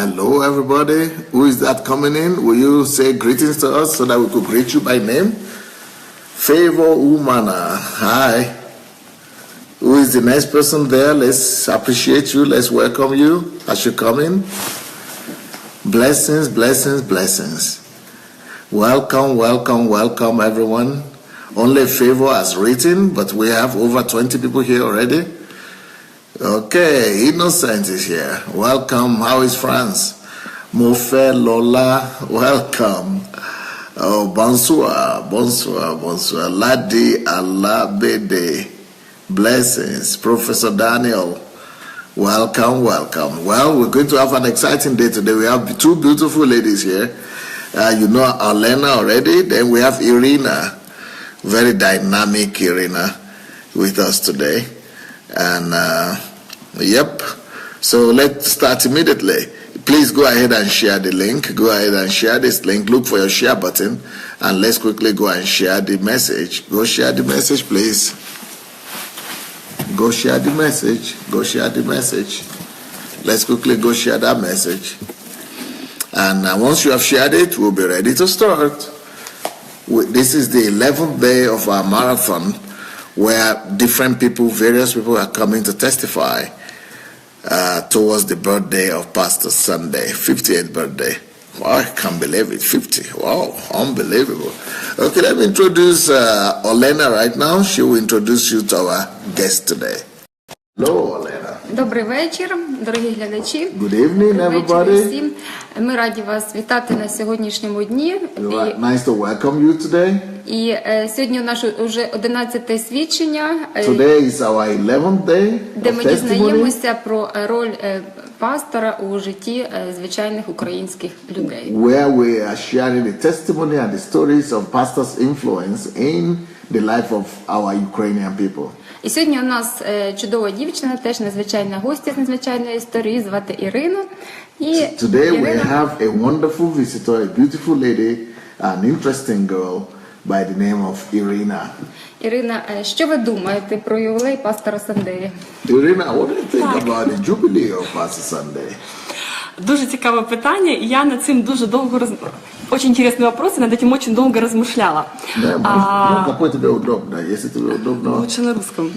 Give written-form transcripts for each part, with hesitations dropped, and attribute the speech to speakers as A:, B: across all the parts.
A: Hello, everybody. Who is that coming in? Will you say greetings to us so that we could greet you by name? Favor Umana. Hi. Who is the next person there? Let's appreciate you. Let's welcome you as you come in. Blessings, blessings, blessings. Welcome, welcome, welcome, everyone. Only Favor has written, but we have over 20 people here already. Okay, Innocent is here. Welcome. How is France? Mofe Lola, welcome. Oh, bonsoir, bonsoir, bonsoir. Ladi Alabede, blessings. Professor Daniel, welcome, welcome. Well, we're going to have an exciting day today. We have two beautiful ladies here. You know Alena already. Then we have Irina, very dynamic Irina, with us today. And yep, so let's start immediately. Please go ahead and share the link. Go ahead and share this link. Look for your share button, and let's quickly go and share the message. Go share the message, please. Go share the message. Go share the message. Let's quickly go share that message. And once you have shared it, we'll be ready to start. This is the 11th day of our marathon, where different people, various people are coming to testify towards the birthday of Pastor Sunday, 50th birthday. Wow, I can't believe it, 50. Wow, unbelievable. Okay, let me introduce Olena right now. She will introduce you to our guest today. Hello, Olena.
B: Добрий вечір, дорогі глядачі.
A: Good evening, everybody.
B: Всім. Ми раді вас вітати на сьогоднішньому дні.
A: Nice to welcome you today.
B: І сьогодні у нас вже 11-те свідчення,
A: Today is our 11th day
B: де ми
A: of testimony.
B: дізнаємося про роль пастора у житті звичайних українських людей.
A: Where we are sharing the testimony and the stories of pastor's influence in the life of our Ukrainian people.
B: І сьогодні у нас чудова дівчина, теж незвичайна гостя з незвичайної історії, звати Ірина.
A: Today we have a wonderful visitor, a beautiful lady, an interesting girl by the name of Irina.
B: Ірина, що ви думаєте про ювілей пастора Сандея?
A: Irina, what do you think about the jubilee of Pastor Sunday?
C: Дуже цікаве питання, и я над цим дуже довго Очень интересный вопрос, и над этим очень долго размышляла.
A: Да, какой тебе удобно, если тебе удобно.
C: Лучше на русском.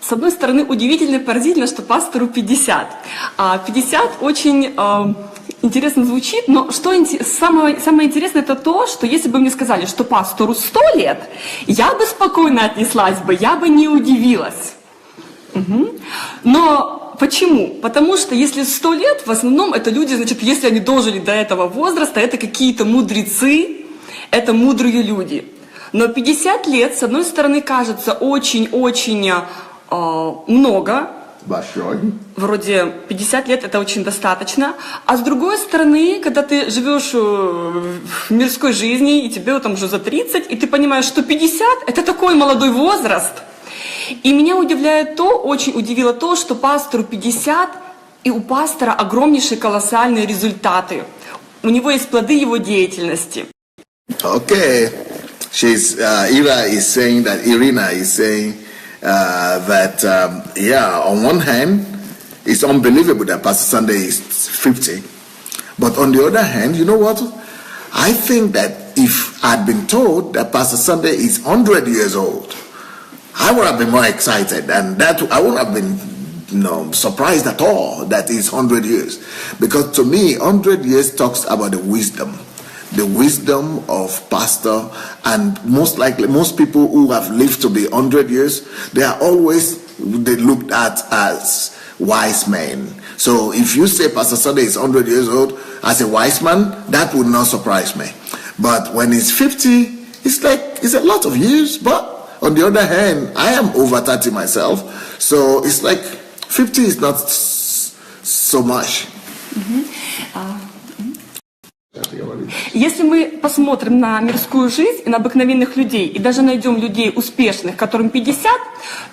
C: С одной стороны, удивительно и поразительно, что пастору 50. 50 очень интересно звучит, но что самое интересное, это то, что если бы мне сказали, что пастору 100 лет, я бы спокойно отнеслась бы, я бы не удивилась. Но почему? Потому что если 100 лет, в основном это люди, значит, если они дожили до этого возраста, это какие-то мудрецы, это мудрые люди. Но 50 лет, с одной стороны, кажется очень-очень много.
A: Большой.
C: Вроде 50 лет это очень достаточно. А с другой стороны, когда ты живешь в мирской жизни, и тебе там уже за 30, и ты понимаешь, что 50 это такой молодой возраст. И меня очень удивило то, что пастору 50, и у пастора огромнейшие колоссальные результаты. У него есть плоды его деятельности.
A: Okay, Irina is saying that on one hand, it's unbelievable that Pastor Sunday is 50, but on the other hand, you know what? I think that if I'd been told that Pastor Sunday is 100 years old, I would have been more excited, and that I wouldn't have been surprised at all that it's 100 years. Because to me, 100 years talks about the wisdom of pastor, and most likely, most people who have lived to be 100 years, they looked at as wise men. So if you say Pastor Sunday is 100 years old as a wise man, that would not surprise me. But when he's 50, it's a lot of years, but on the other hand, I am over 30 myself, so it's like 50 is not so much.
C: Если мы посмотрим на мирскую жизнь и на обыкновенных людей, и даже найдем людей успешных, которым 50,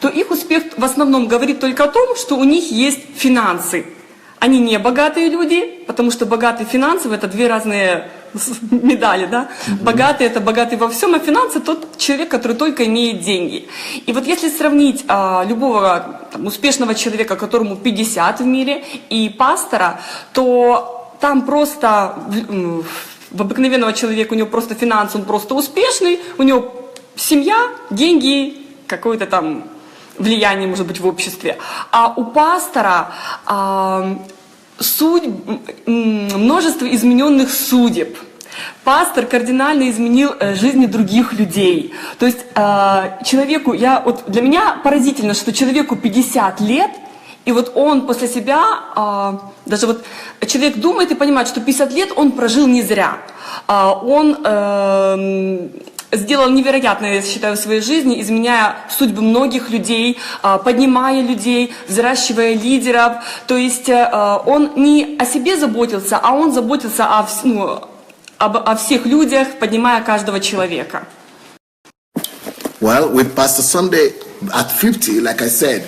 C: то их успех в основном говорит только о том, что у них есть финансы. Они не богатые люди, потому что богатые и финансовые – это две разные медали, да? Богатый — это богатый во всем, а финансы — тот человек, который только имеет деньги. И вот если сравнить любого там, успешного человека, которому 50 в мире, и пастора, то там просто в обыкновенного человека у него просто финансы, он просто успешный, у него семья, деньги, какое-то там влияние, может быть, в обществе. А у пастора множество измененных судеб. Пастор кардинально изменил жизни других людей. То есть человеку, для меня поразительно, что человеку 50 лет, и вот он после себя, даже вот человек думает и понимает, что 50 лет он прожил не зря. Он сделал невероятное, я считаю, в своей жизни, изменяя судьбы многих людей, поднимая людей, взращивая лидеров. То есть он не о себе заботился, а он заботился о всех людях, поднимая каждого человека.
A: Well, with Pastor Sunday at 50, like I said,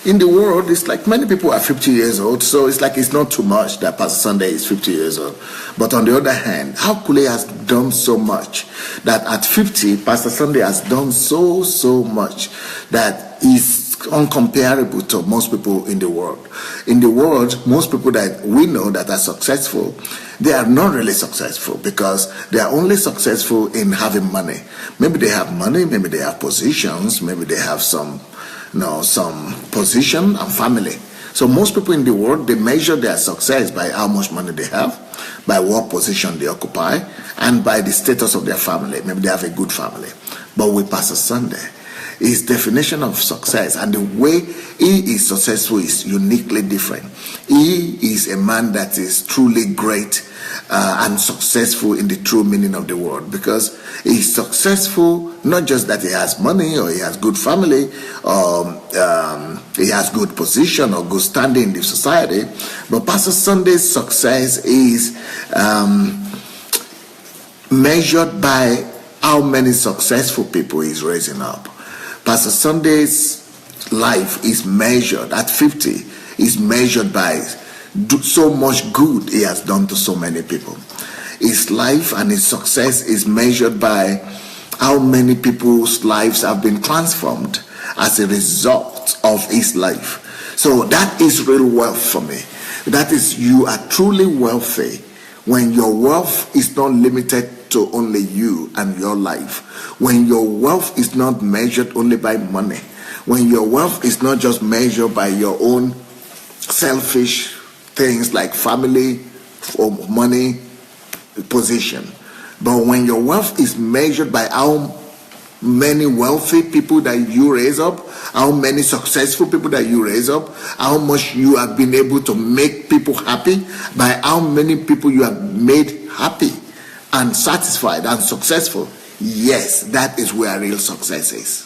A: in the world, it's like many people are 50 years old, so it's like it's not too much that Pastor Sunday is 50 years old. But on the other hand, how Kule has done so much that at 50, Pastor Sunday has done so much that is uncomparable to most people in the world. In the world, most people that we know that are successful, they are not really successful because they are only successful in having money. Maybe they have money, maybe they have positions, maybe they have some position and family. So most people in the world, they measure their success by how much money they have, by what position they occupy, and by the status of their family. Maybe they have a good family. But with Pastor Sunday, his definition of success and the way he is successful is uniquely different. He is a man that is truly great and successful in the true meaning of the word, because he's successful not just that he has money or he has good family or he has good position or good standing in the society, but Pastor Sunday's success is measured by how many successful people he's raising up. Pastor Sunday's life is measured at 50, is measured by so much good he has done to so many people. His life and his success is measured by how many people's lives have been transformed as a result of his life. So that is real wealth for me. That is, you are truly wealthy when your wealth is not limited to only you and your life. When your wealth is not measured only by money. When your wealth is not just measured by your own selfish things like family or money, position. But when your wealth is measured by how many wealthy people that you raise up, how many successful people that you raise up, how much you have been able to make people happy, by how many people you have made happy and satisfied and successful, yes, that is where real success is.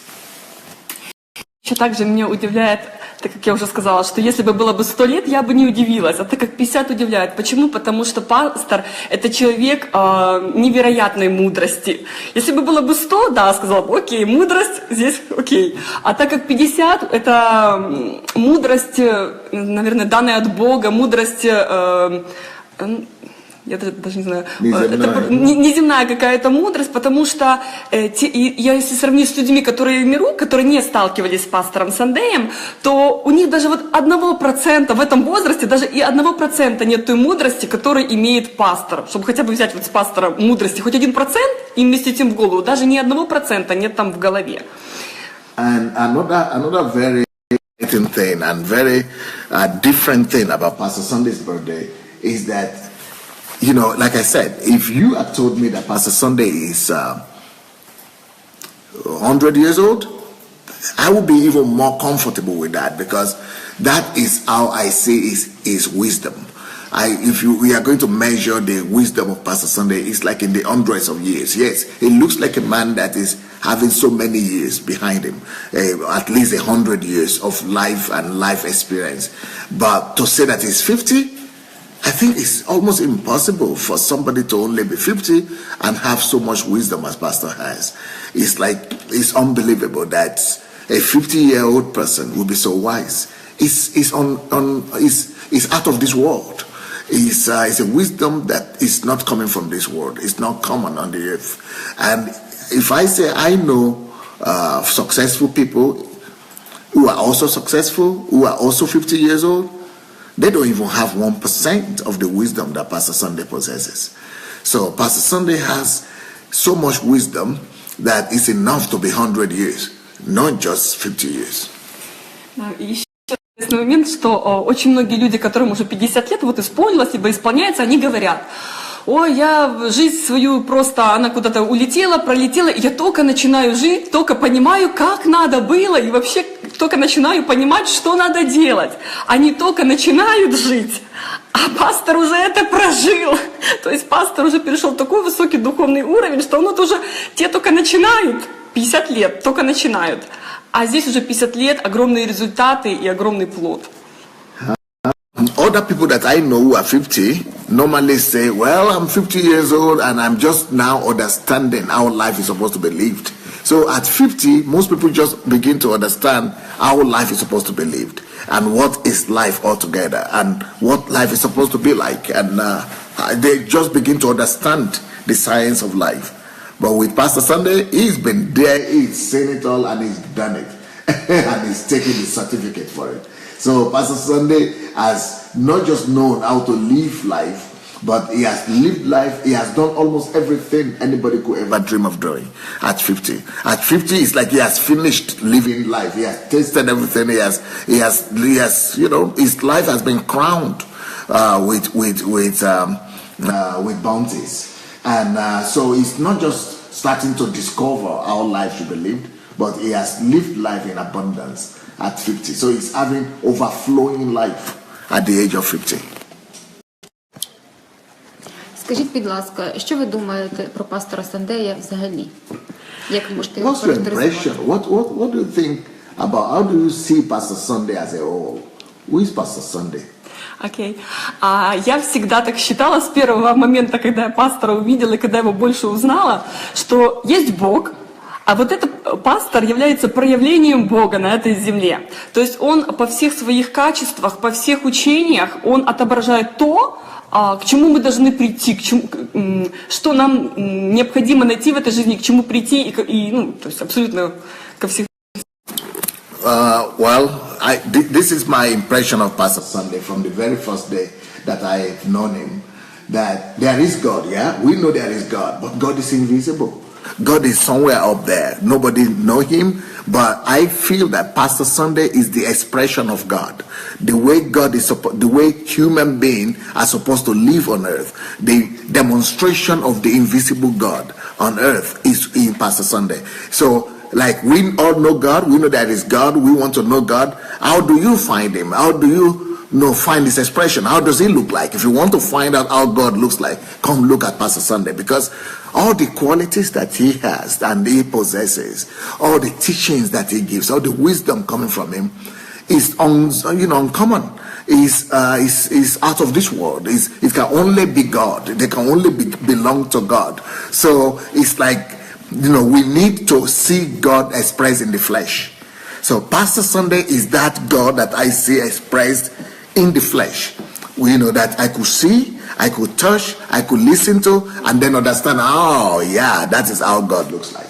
C: Еще также меня удивляет, так как я уже сказала, что если бы было бы 100 лет, я бы не удивилась, а так как 50 удивляет. Почему? Потому что пастор – это человек невероятной мудрости. Если бы было бы 100, да, сказала бы, окей, мудрость, здесь окей. А так как 50 – это мудрость, наверное, данная от Бога, мудрость… я даже не знаю, это неземная какая-то мудрость, потому что если сравнить с людьми, которые в миру, которые не сталкивались с пастором Сандеем, то у них даже вот 1% в этом возрасте, даже и 1% нет той мудрости, которую имеет пастор. Чтобы хотя бы взять вот с пастора мудрости хоть 1% и вместить им в голову, даже ни 1% нет там в голове.
A: And another very interesting thing and very different thing about Pastor Sunday's birthday is that, you know, like I said, if you had told me that Pastor Sunday is 100 years old, I would be even more comfortable with that, because that is how I see his wisdom. We are going to measure the wisdom of Pastor Sunday, it's like in the hundreds of years. Yes, it looks like a man that is having so many years behind him, at least 100 years of life and life experience. But to say that he's 50, I think it's almost impossible for somebody to only be 50 and have so much wisdom as Pastor has. It's unbelievable that a 50-year-old person will be so wise. It's out of this world. is a wisdom that is not coming from this world. It's not common on the earth. And if I say I know successful people who are also successful, who are also 50 years old, they don't even have 1% of the wisdom that Pastor Sunday possesses. So Pastor Sunday has so much wisdom that it's enough to be 100 years, not just 50 years.
C: И еще интересный момент, что очень многие люди, которым уже 50 лет, вот исполнилось, либо исполняется, они говорят: ой, я жизнь свою просто, она куда-то улетела, пролетела, и я только начинаю жить, только понимаю, как надо было, и вообще только начинаю понимать, что надо делать. Они только начинают жить, а пастор уже это прожил. То есть пастор уже перешел в такой высокий духовный уровень, что он вот уже, те только начинают, 50 лет, только начинают. А здесь уже 50 лет, огромные результаты и огромный плод.
A: Other people that I know who are 50 normally say, well, I'm 50 years old and I'm just now understanding how life is supposed to be lived. So at 50, most people just begin to understand how life is supposed to be lived and what is life altogether and what life is supposed to be like. And they just begin to understand the science of life. But with Pastor Sunday, he's been there, he's seen it all, and he's done it. And he's taken the certificate for it. So Pastor Sunday has not just known how to live life, but he has lived life. He has done almost everything anybody could ever dream of doing at 50. At 50, it's like he has finished living life. He has tasted everything. He has, you know, his life has been crowned with bounties. And so it's not just starting to discover how life should be lived, but he has lived life in abundance at 50. So he's having overflowing life at the age of 50.
B: Скажіть, будь ласка, що ви думаєте про пастора Сандея взагалі? Як ви можете його
A: What's your
B: характеризувати?
A: impression? What do you think about, how do you see Pastor Sunday as a whole? Who is Pastor Sunday?
C: Окей. Я всегда так считала с первого момента, когда я пастора увидела и когда его больше узнала, что есть Бог, а вот этот пастор является проявлением Бога на этой земле. То есть он по всех своих качествах, по всех учениях, он отображает то, к чему мы должны прийти, что нам необходимо найти в этой жизни, к чему прийти, и то есть абсолютно ко всем.
A: This is my impression of Pastor Sunday from the very first day that I've known him, that there is God, yeah? We know there is God, but God is invisible. God is somewhere up there. Nobody know him, but I feel that Pastor Sunday is the expression of God. The way God is, the way human beings are supposed to live on earth. The demonstration of the invisible God on earth is in Pastor Sunday. So, like we all know God, we know there is God, we want to know God. How do you find him? How do you find his expression? How does he look like? If you want to find out how God looks like, come look at Pastor Sunday, because all the qualities that he has and he possesses, all the teachings that he gives, all the wisdom coming from him is uncommon. Is out of this world. It can only be God. They can only belong to God. So it's like, we need to see God expressed in the flesh. So Pastor Sunday is that God that I see expressed in the flesh. That I could see, I could touch, I could listen to, and then understand, oh yeah, that is how God looks like.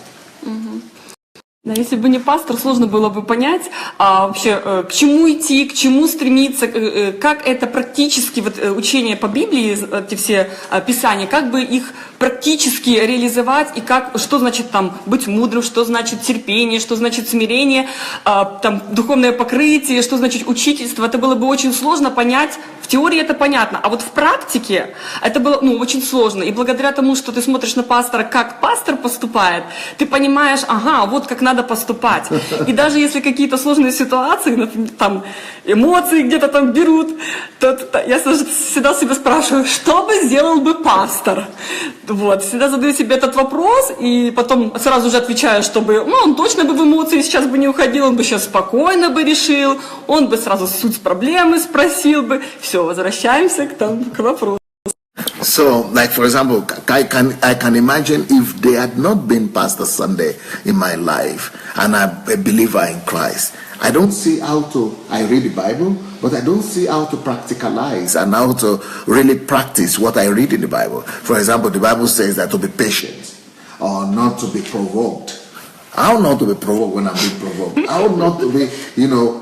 C: Да, если бы не пастор, сложно было бы понять вообще, к чему идти, к чему стремиться, как это практически, учение по Библии, эти все писания, как бы их практически реализовать, и что значит там быть мудрым, что значит терпение, что значит смирение, там духовное покрытие, что значит учительство. Это было бы очень сложно понять. В теории это понятно, а вот в практике это было очень сложно. И благодаря тому, что ты смотришь на пастора, как пастор поступает, ты понимаешь, ага, вот как надо поступать. И даже если какие-то сложные ситуации, например, там эмоции где-то там берут, то я всегда себя спрашиваю, что бы сделал бы пастор? Всегда задаю себе этот вопрос, и потом сразу же отвечаю, чтобы, он точно бы в эмоции сейчас бы не уходил, он бы сейчас спокойно бы решил, он бы сразу суть проблемы спросил бы. Все, возвращаемся к вопросу.
A: So, like for example, I can imagine if there had not been Pastor Sunday in my life and I'm a believer in Christ, I don't see I read the Bible, but I don't see how to practicalize and how to really practice what I read in the Bible. For example, the Bible says that to be patient or not to be provoked. How not to be provoked when I'm being provoked? How not to be,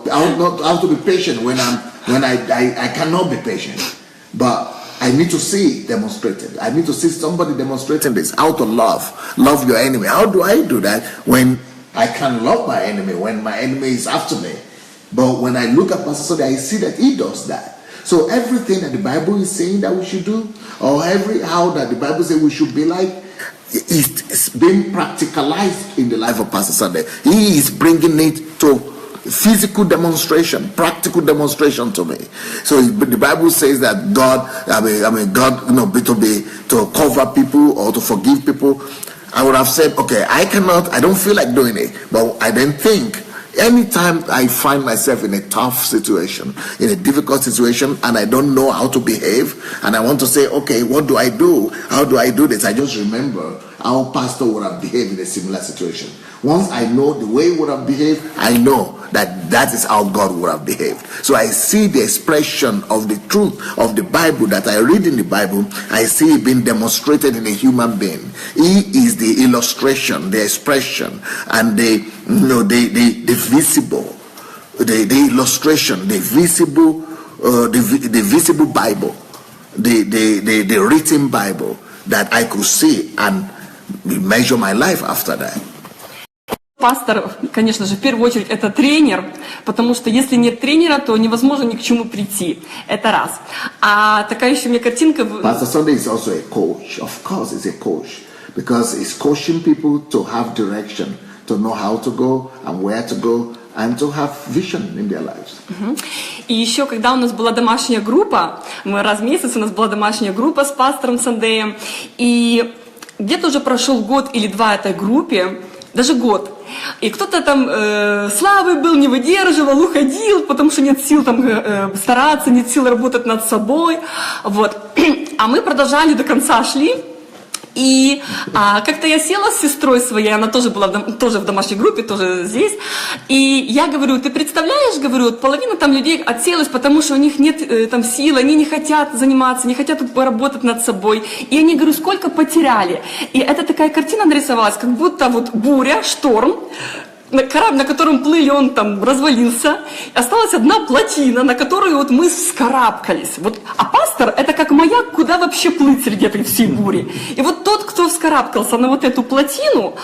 A: how to be patient when I cannot be patient. But I need to see it demonstrated. I need to see somebody demonstrating this. How to love your enemy. How do I do that when I can love my enemy, when my enemy is after me? But when I look at Pastor Sunday, I see that he does that. So everything that the Bible is saying that we should do, or how that the Bible says we should be like, it's being practicalized in the life of Pastor Sunday. He is bringing it to physical demonstration, practical demonstration to me. So the Bible says that God, to cover people or to forgive people. I would have said, okay, I don't feel like doing it. But I then think, anytime I find myself in a tough situation, in a difficult situation, and I don't know how to behave, and I want to say, okay, what do I do? How do I do this? I just remember how Pastor would have behaved in a similar situation. Once I know the way he would have behaved, I know that is how God would have behaved. So I see the expression of the truth of the Bible that I read in the Bible. I see it being demonstrated in a human being. He is the illustration, the expression, and the visible, the illustration, the visible Bible, the written Bible that I could see and measure my life after that.
C: Пастор, конечно же, в первую очередь это тренер, потому что если нет тренера, то невозможно ни к чему прийти. Это раз. А такая еще у меня картинка...
A: Pastor Sunday is also a coach. Of course, he's a coach. Because he's coaching people to have direction, to know how to go and where to go, and to have vision in their lives.
C: И еще, когда у нас была домашняя группа, раз в месяц у нас была домашняя группа с пастором Сандеем, и где-то уже прошел год или два этой группе, даже год. И кто-то там слабый был, не выдерживал, уходил, потому что нет сил там стараться, нет сил работать над собой. Вот. А мы продолжали, до конца шли. И как-то я села с сестрой своей, она тоже была тоже в домашней группе, тоже здесь. И я говорю, ты представляешь, говорю, половина там людей отселась, потому что у них нет там сил, они не хотят заниматься, не хотят поработать над собой. И они, говорю, сколько потеряли. И это такая картина нарисовалась, как будто вот буря, шторм. Корабль, на котором плыли, он там развалился. Осталась одна плотина, на которую вот мы вскарабкались. Вот, а пастор — это как маяк, куда вообще плыть среди этой всей бури. И вот тот, кто вскарабкался на вот эту плотину,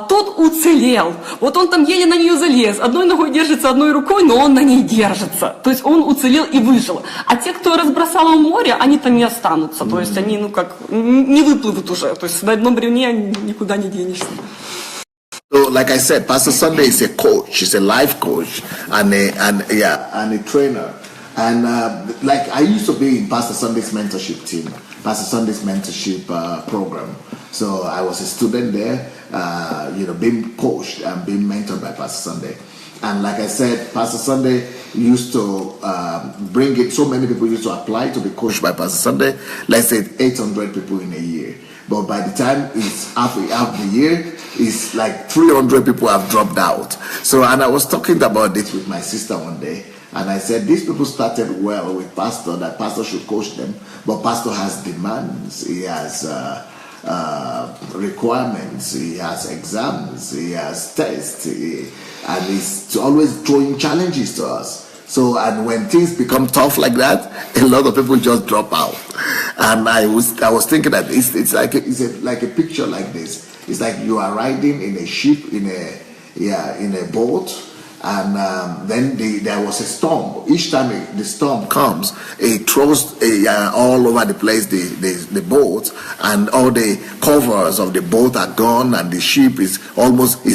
C: тот уцелел. Вот он там еле на нее залез. Одной ногой держится, одной рукой, но он на ней держится. То есть он уцелел и выжил. А те, кто разбросало в море, они там не останутся. То есть они, не выплывут уже. То есть на одном бревне никуда не денешься.
A: So, like I said, Pastor Sunday is a coach, he's a life coach, and a trainer. And like I used to be in Pastor Sunday's mentorship team, Pastor Sunday's mentorship program. So I was a student there, being coached and being mentored by Pastor Sunday. And like I said, Pastor Sunday used to bring it. So many people used to apply to be coached by Pastor Sunday. Let's say 800 people in a year. But by the time it's half the year, it's like 300 people have dropped out. So, and I was talking about this with my sister one day, and I said, these people started well with Pastor, that Pastor should coach them, but Pastor has demands, he has requirements, he has exams, he has tests, and he's always throwing challenges to us. So, and when things become tough like that, a lot of people just drop out. And I was thinking that it's like a picture like this. It's like you are riding in a ship, in a boat, and then there was a storm. Each time the storm comes, it throws all over the place the boat, and all the covers of the boat are gone, and the ship is almost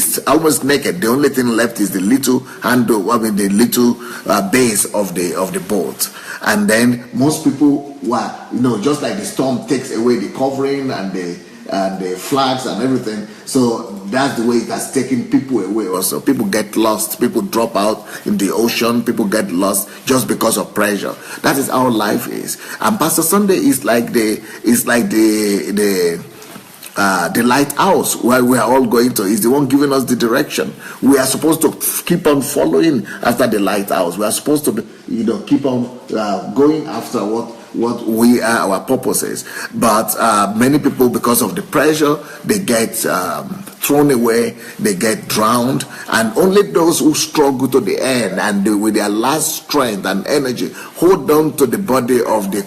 A: naked. The only thing left is the little handle, the little base of the boat. And then most people were, just like the storm takes away the covering and and the flags and everything. So that's the way it has taken people away also. People get lost, people drop out in the ocean, people get lost just because of pressure. That is how life is. And Pastor Sunday is like the lighthouse where we are all going to. Is the one giving us the direction. We are supposed to keep on following after the lighthouse. We are supposed to keep on going after what we are, our purposes. But many people, because of the pressure, they get thrown away, they get drowned, and only those who struggle to the end and with their last strength and energy hold on to the body of the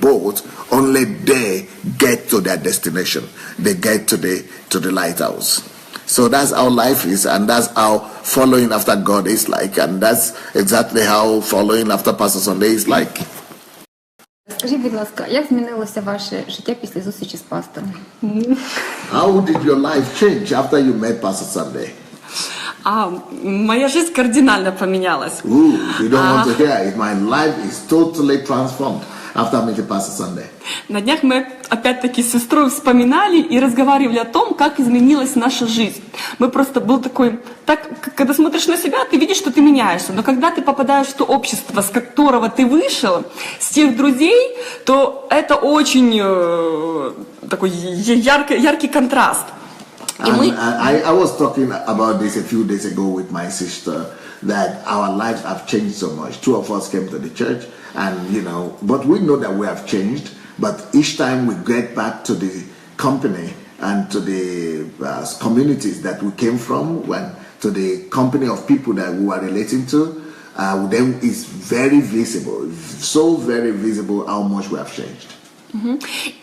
A: boat, only they get to their destination. They get to the lighthouse. So that's how life is, and that's how following after God is like, and that's exactly how following after Pastor Sunday is like.
B: Скажіть, будь ласка, як змінилося ваше життя після зустрічі з пастором?
A: How did your life change after you met Pastor Sunday?
C: Моя жизнь кардинально поменялась.
A: Ooh, you don't want to hear it. My life is totally transformed after meeting Pastor Sunday.
C: На днях мы опять-таки с сестрой вспоминали и разговаривали о том, как изменилась наша жизнь. Мы просто был такой, когда смотришь на себя, ты видишь, что ты меняешься, но когда ты попадаешь в то общество, с которого ты вышел, с тех друзей, то это очень такой яркий контраст.
A: I was talking about this a few days ago with my sister, that our lives have changed so much. Two of us came to the church, and but we know that we have changed. But each time we get back to the company and to the communities that we came from, to the company of people that we were relating to, then it's very visible, so very visible how much we have changed.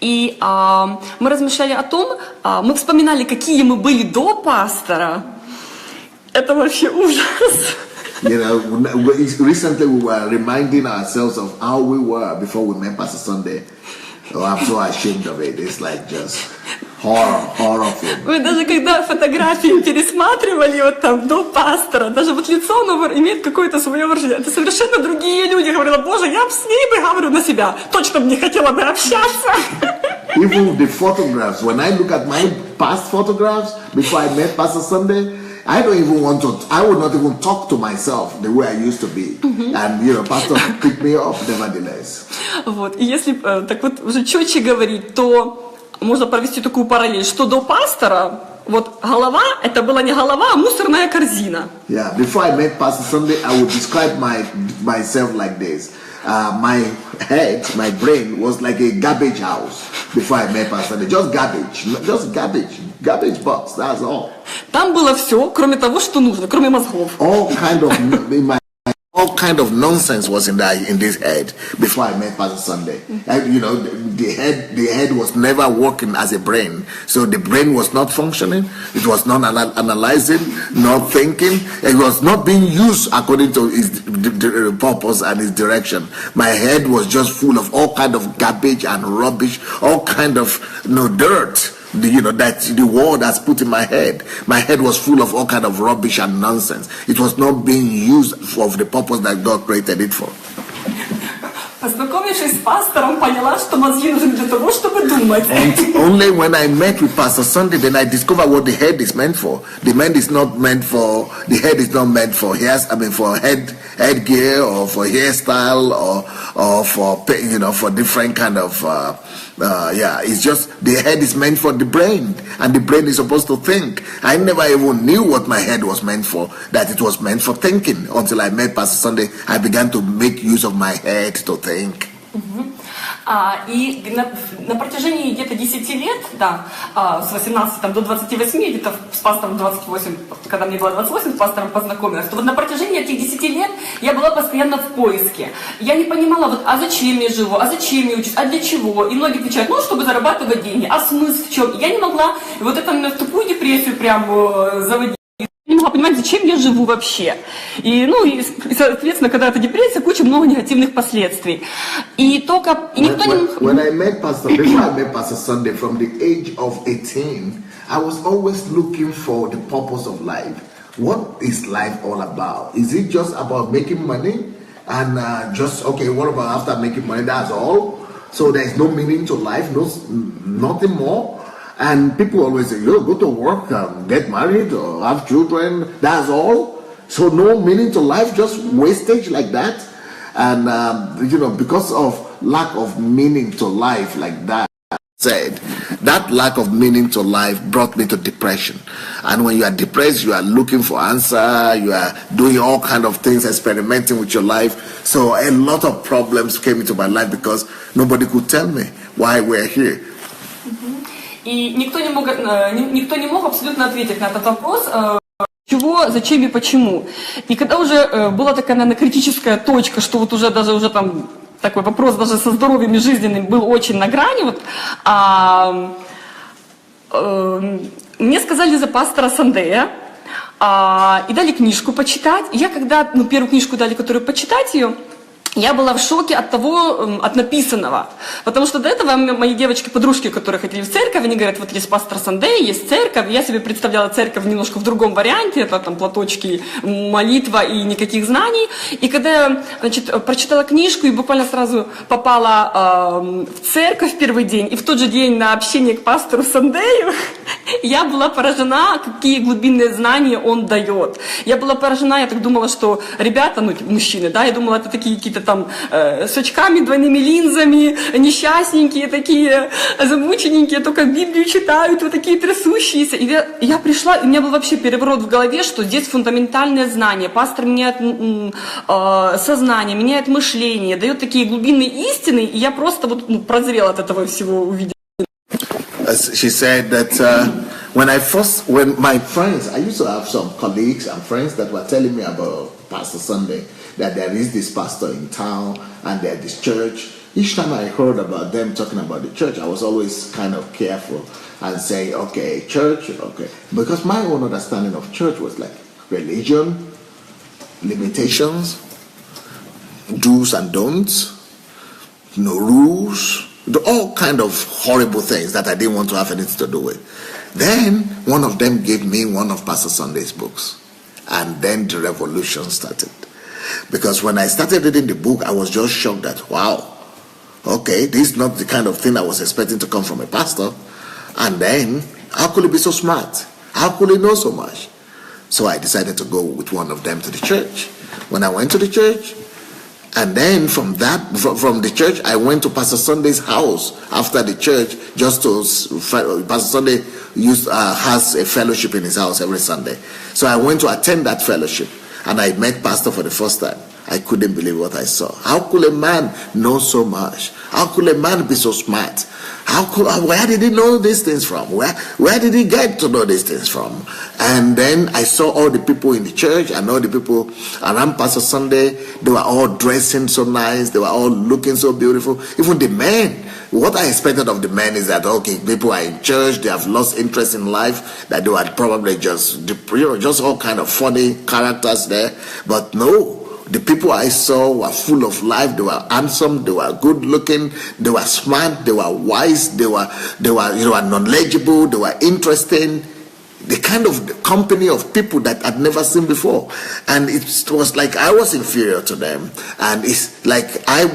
C: И мы размышляли о том, мы вспоминали, какие мы были до пастора. Это вообще ужас.
A: Recently we were reminding ourselves of how we were before we met Pastor Sunday. Oh, I'm so ashamed of it. It's like just horror film.
C: Мы даже когда фотографии пересматривали вот там до пастора, даже вот лицо, оно имеет какое-то свое выражение. Это совершенно другие люди. Говорила, боже, я с ней бы, говорю, на себя точно бы не хотела бы общаться.
A: Even the photographs, when I look at my past photographs before I met Pastor Sunday, I would not even talk to myself the way I used to be. And, Pastor picked me up nevertheless.
C: Вот. И если так вот уже четче говорить, то можно провести такую параллель, что до пастора вот голова, это была не голова, а мусорная корзина.
A: Yeah, before I met Pastor Sunday, I would describe myself like this. My head, my brain was like a garbage house before I met Pastor Sunday. Just garbage box, that's all.
C: Там было все, кроме того, что нужно, кроме мозгов.
A: All kind of nonsense was in this head before I met Pastor Sunday. And, the head was never working as a brain. So the brain was not functioning. It was not analyzing, not thinking. It was not being used according to its purpose and its direction. My head was just full of all kind of garbage and rubbish, all kind of dirt. That the world has put in my head. My head was full of all kind of rubbish and nonsense. It was not being used for the purpose that God created it for.
C: Познакомившись с пастором, поняла, что мозги нужны для того, чтобы думать.
A: And only when I met with Pastor Sunday, then I discovered what the head is meant for. The head is not meant for for headgear or for hairstyle or for different kind of it's just the head is meant for the brain, and the brain is supposed to think. I never even knew what my head was meant for, that it was meant for thinking, until I met Pastor Sunday. I began to make use of my head to think.
C: И на протяжении где-то 10 лет, с 18 до 28, где-то с пастором 28, когда мне было 28, с пастором познакомилась, то вот на протяжении этих 10 лет я была постоянно в поиске. Я не понимала, а зачем я живу, а зачем я учусь, а для чего? И многие отвечают, чтобы зарабатывать деньги, а смысл в чем? Я не могла, вот это меня в такую депрессию прям заводить. Не могла понимать, зачем я живу вообще. И соответственно, когда эта депрессия, много негативных последствий. Бefore
A: I met Pastor Sunday, from the age of 18, I was always looking for the purpose of life. What is life all about? Is it just about making money? And what about after making money? That's all? So there's no meaning to life, nothing more? And people always say, "You go to work, get married, or have children. That's all. So no meaning to life, just wastage like that." And because of lack of meaning to life like that, said that lack of meaning to life brought me to depression. And when you are depressed, you are looking for answer, you are doing all kind of things, experimenting with your life. So a lot of problems came into my life because nobody could tell me why we're here.
C: И никто не мог абсолютно ответить на этот вопрос, чего, зачем и почему. И когда уже была такая, наверное, критическая точка, что вот уже там такой вопрос даже со здоровьем и жизненным был очень на грани, мне сказали за пастора Сандея, и дали книжку почитать. И я когда, первую книжку дали, которую почитать ее, я была в шоке от написанного. Потому что до этого мои девочки-подружки, которые ходили в церковь, они говорят, вот есть пастор Сандей, есть церковь. Я себе представляла церковь немножко в другом варианте. Это там платочки, молитва и никаких знаний. И когда я, прочитала книжку и буквально сразу попала в церковь в первый день, и в тот же день на общение к пастору Сандею, я была поражена, какие глубинные знания он дает. Я была поражена, я так думала, что ребята, мужчины, да, я думала, это такие какие-то там с очками, двойными линзами, несчастненькие такие, замучененькие, только Библию читают, вот такие трясущиеся. И я пришла, и у меня был вообще переворот в голове, что здесь фундаментальное знание. Пастор меняет сознание, меняет мышление, дает такие глубинные истины, и я просто прозрела от этого всего, увидела.
A: She said that when my friends, I used to have some colleagues and friends that were telling me about Pastor Sunday, that there is this pastor in town and there's this church. Each time I heard about them talking about the church, I was always kind of careful and say, okay, church, okay. Because my own understanding of church was like religion, limitations, do's and don'ts, no rules, all kind of horrible things that I didn't want to have anything to do with. Then one of them gave me one of Pastor Sunday's books. And then the revolution started. Because when I started reading the book, I was just shocked that, wow, okay, this is not the kind of thing I was expecting to come from a pastor. And then, how could he be so smart? How could he know so much? So I decided to go with one of them to the church. When I went to the church, and then from the church, I went to Pastor Sunday's house after the church, just to, Pastor Sunday has a fellowship in his house every Sunday. So I went to attend that fellowship, and I met Pastor for the first time. I couldn't believe what I saw. How could a man know so much? How could a man be so smart? Where did he know these things from? Where did he get to know these things from? And then I saw all the people in the church and all the people around Pastor Sunday. They were all dressing so nice. They were all looking so beautiful. Even the men. What I expected of the men is that, okay, people are in church, they have lost interest in life, that they were probably just all kind of funny characters there. But no. The people I saw were full of life. They were handsome. They were good looking. They were smart. They were wise. They were knowledgeable. They were interesting. The kind of company of people that I'd never seen before. And it was like I was inferior to them. And it's like I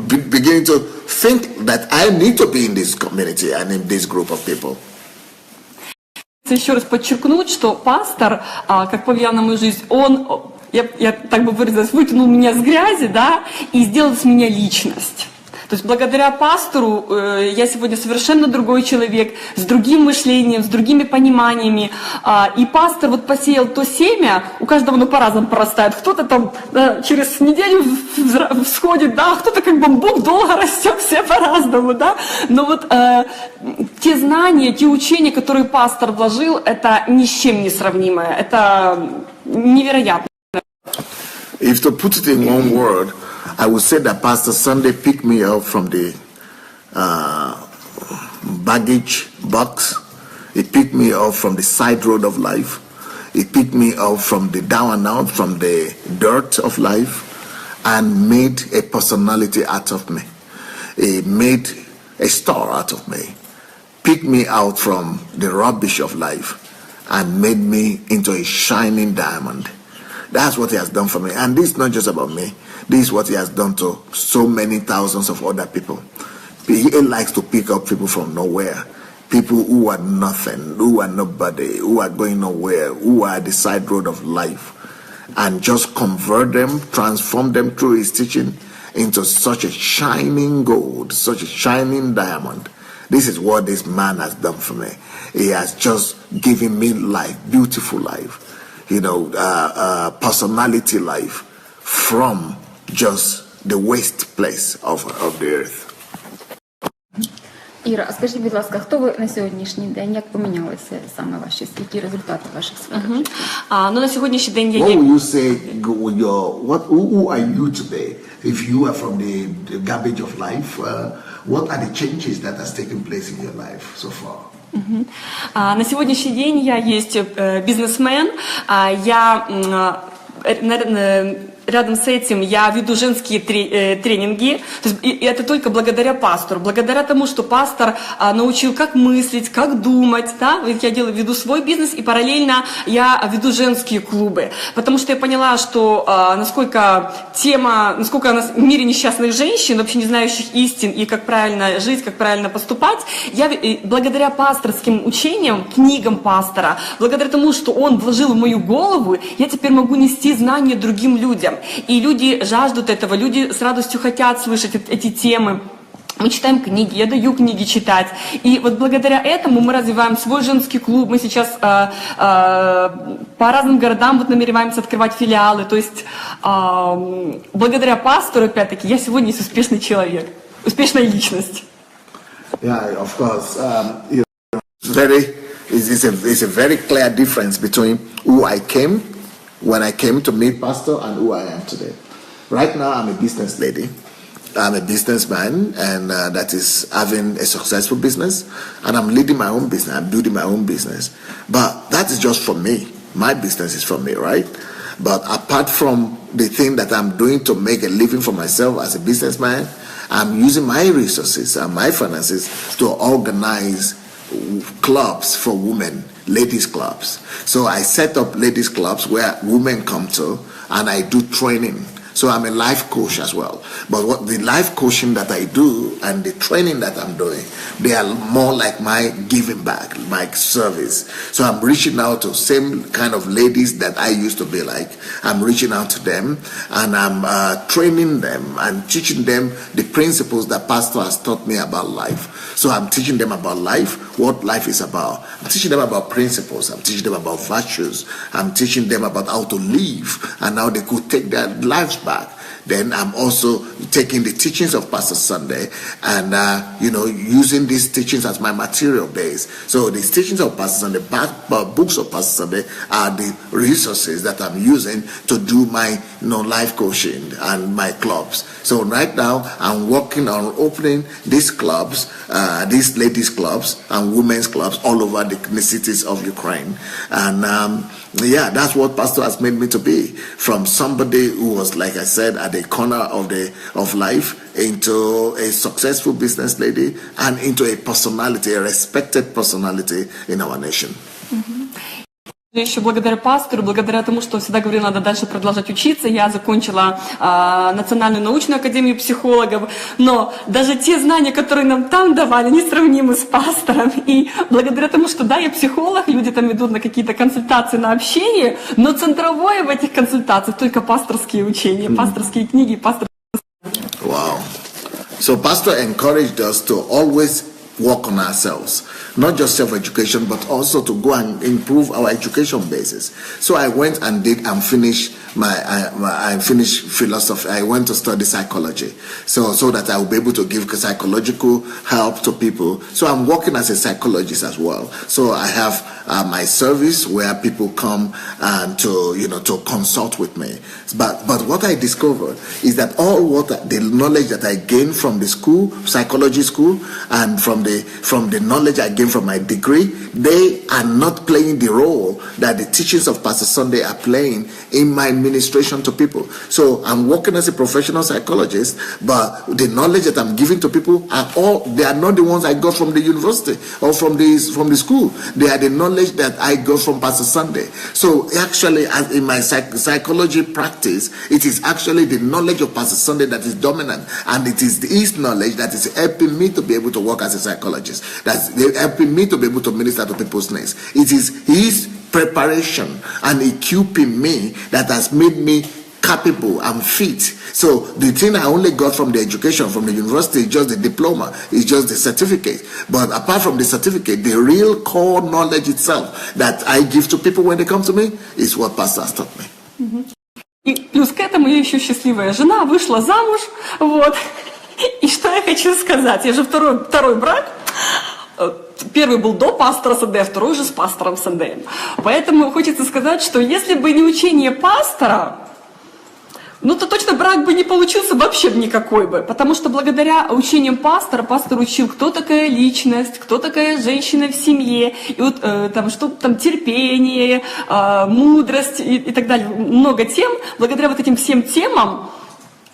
A: beginning to think that I need to be in this community and in this group of people.
C: Еще раз подчеркнуть, что пастор, как повлиял на мою жизнь, он, я так бы выразилась, вытянул меня с грязи, да, и сделал из меня личность. То есть благодаря пастору я сегодня совершенно другой человек, с другим мышлением, с другими пониманиями. И пастор вот посеял то семя, у каждого оно по-разному порастает. Кто-то там через неделю всходит, да, кто-то как бамбук долго растет, все по-разному, да. Но вот те знания, те учения, которые пастор вложил, это ни с чем не сравнимое, это невероятно.
A: If to put it in one word, I would say that Pastor Sunday picked me up from the baggage box. He picked me up from the side road of life. He picked me up from the down and out, from the dirt of life, and made a personality out of me. He made a star out of me. Picked me out from the rubbish of life and made me into a shining diamond. That's what he has done for me. And this is not just about me. This is what he has done to so many thousands of other people. He likes to pick up people from nowhere people who are nothing, who are nobody, who are going nowhere, who are at the side road of life, and just convert them, transform them through his teaching into such a shining gold, such a shining diamond. This is what this man has done for me. He has just given me life, beautiful life, personality life from just the waste place of the earth.
B: Іра, а скажіть, будь ласка, хто ви на сьогоднішній день? Як помінялися саме ваші, які результати ваших сфер?
C: Ну, на сьогоднішній день я
A: What
C: є...
A: will you say, who are you today? If you are from the garbage of life, what are the changes that has taken place in your life so far?
C: На сегодняшний день я есть бизнесмен, я рядом с этим я веду женские тренинги, то есть, и это только благодаря пастору, благодаря тому, что пастор научил, как мыслить, как думать, да? Я веду свой бизнес и параллельно я веду женские клубы, потому что я поняла, что насколько у нас в мире несчастных женщин, вообще не знающих истин и как правильно жить, как правильно поступать, я благодаря пасторским учениям, книгам пастора, благодаря тому, что он вложил в мою голову, я теперь могу нести знания другим людям. И люди жаждут этого, люди с радостью хотят слышать эти темы. Мы читаем книги, я даю книги читать. И вот благодаря этому мы развиваем свой женский клуб. Мы сейчас по разным городам намереваемся открывать филиалы. То есть благодаря пастору, опять-таки, я сегодня есть успешный человек, успешная личность.
A: Yeah, of course. It's a very clear difference between who I came when I came to meet Pastor and who I am today. Right now, I'm a business lady. I'm a businessman, and that is having a successful business. And I'm leading my own business. I'm building my own business. But that is just for me. My business is for me, right? But apart from the thing that I'm doing to make a living for myself as a businessman, I'm using my resources and my finances to organize clubs for women, ladies clubs. So I set up ladies clubs where women come to, and I do training. So I'm a life coach as well. But what the life coaching that I do and the training that I'm doing, they are more like my giving back, my service. So I'm reaching out to same kind of ladies that I used to be like. I'm reaching out to them, and I'm training them and teaching them the principles that Pastor has taught me about life. So I'm teaching them about life, what life is about. I'm teaching them about principles. I'm teaching them about virtues. I'm teaching them about how to live and how they could take their lives back. Then I'm also taking the teachings of Pastor Sunday and, using these teachings as my material base. So these teachings of Pastor Sunday, books of Pastor Sunday are the resources that I'm using to do my life coaching and my clubs. So right now I'm working on opening these clubs, these ladies clubs and women's clubs all over the cities of Ukraine. And that's what Pastor has made me to be. From somebody who was, like I said, at the corner of life, into a successful business lady, and into a personality, a respected personality in our nation.
C: Еще благодаря пастору, благодаря тому, что он всегда говорил, надо дальше продолжать учиться, я закончила Национальную научную академию психологов, но даже те знания, которые нам там давали, несравнимы с пастором. И благодаря тому, что да, я психолог, люди там идут на какие-то консультации, на общение, но центровое в этих консультациях только пасторские учения, пасторские книги, пасторские...
A: Wow. So Pastor encouraged us to always work on ourselves, not just self-education, but also to go and improve our education basis. So I went and finished I finished philosophy. I went to study psychology, so that I will be able to give psychological help to people. So I'm working as a psychologist as well. So I have my service where people come and to consult with me. But what I discovered is that the knowledge that I gained from the school, psychology school, and from the knowledge I gained from my degree, they are not playing the role that the teachings of Pastor Sunday are playing in my administration to people. So I'm working as a professional psychologist, but the knowledge that I'm giving to people they are not the ones I got from the university or from the school. They are the knowledge that I got from Pastor Sunday. So actually, in my psychology practice, it is actually the knowledge of Pastor Sunday that is dominant, and it is his knowledge that is helping me to be able to work as a psychologist. That's helping me to be able to minister to people's needs. It is his preparation and equipping me that has made me capable and fit. So the thing I only got from the education, from the university, is just the diploma, is just the certificate. But apart from the certificate, the real core knowledge itself that I give to people when they come to me is what Pastor has taught me.
C: И плюс к этому я еще счастливая жена, вышла замуж, вот. И что я хочу сказать, я же второй брак. Первый был до пастора Сандея, второй уже с пастором Сандеем. Поэтому хочется сказать, что если бы не учение пастора, то точно брак бы не получился вообще никакой бы. Потому что благодаря учениям пастора, пастор учил, кто такая личность, кто такая женщина в семье, и вот что там терпение, мудрость и так далее. Много тем. Благодаря вот этим всем темам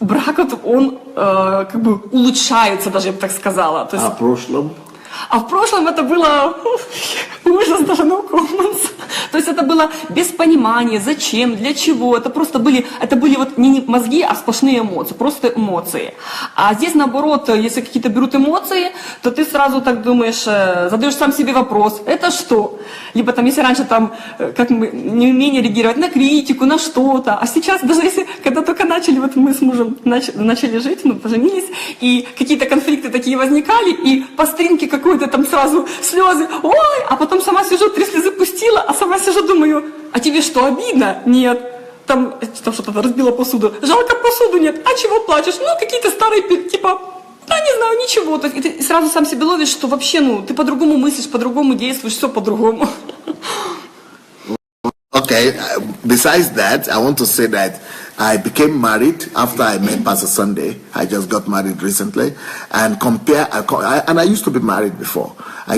C: брак, он как бы улучшается, даже я бы так сказала. То есть,
A: А
C: в прошлом это было ужас, даже no comments. То есть это было без понимания, зачем, для чего. Это были вот не мозги, а сплошные эмоции, просто эмоции. А здесь наоборот, если какие-то берут эмоции, то ты сразу так думаешь, задаешь сам себе вопрос, это что? Либо там, если раньше там, как мы, неумение реагировать на критику, на что-то. А сейчас, даже если, когда только начали, вот мы с мужем начали жить, поженились, и какие-то конфликты такие возникали, и по стринке какой-то там сразу слезы, ой, а потом сама сижу, 3 слезы пустила, а сама сижу, думаю, а тебе что, обидно? Нет. Там что-то разбила посуду. Жалко посуду? Нет. А чего плачешь? Какие-то старые, типа, не знаю, ничего. И ты сразу сам себе ловишь, что вообще, ты по-другому мыслишь, по-другому действуешь, все по-другому.
A: Okay, besides that, I want to say that I became married after I met Pastor Sunday. I just got married recently. And I used to be married before. I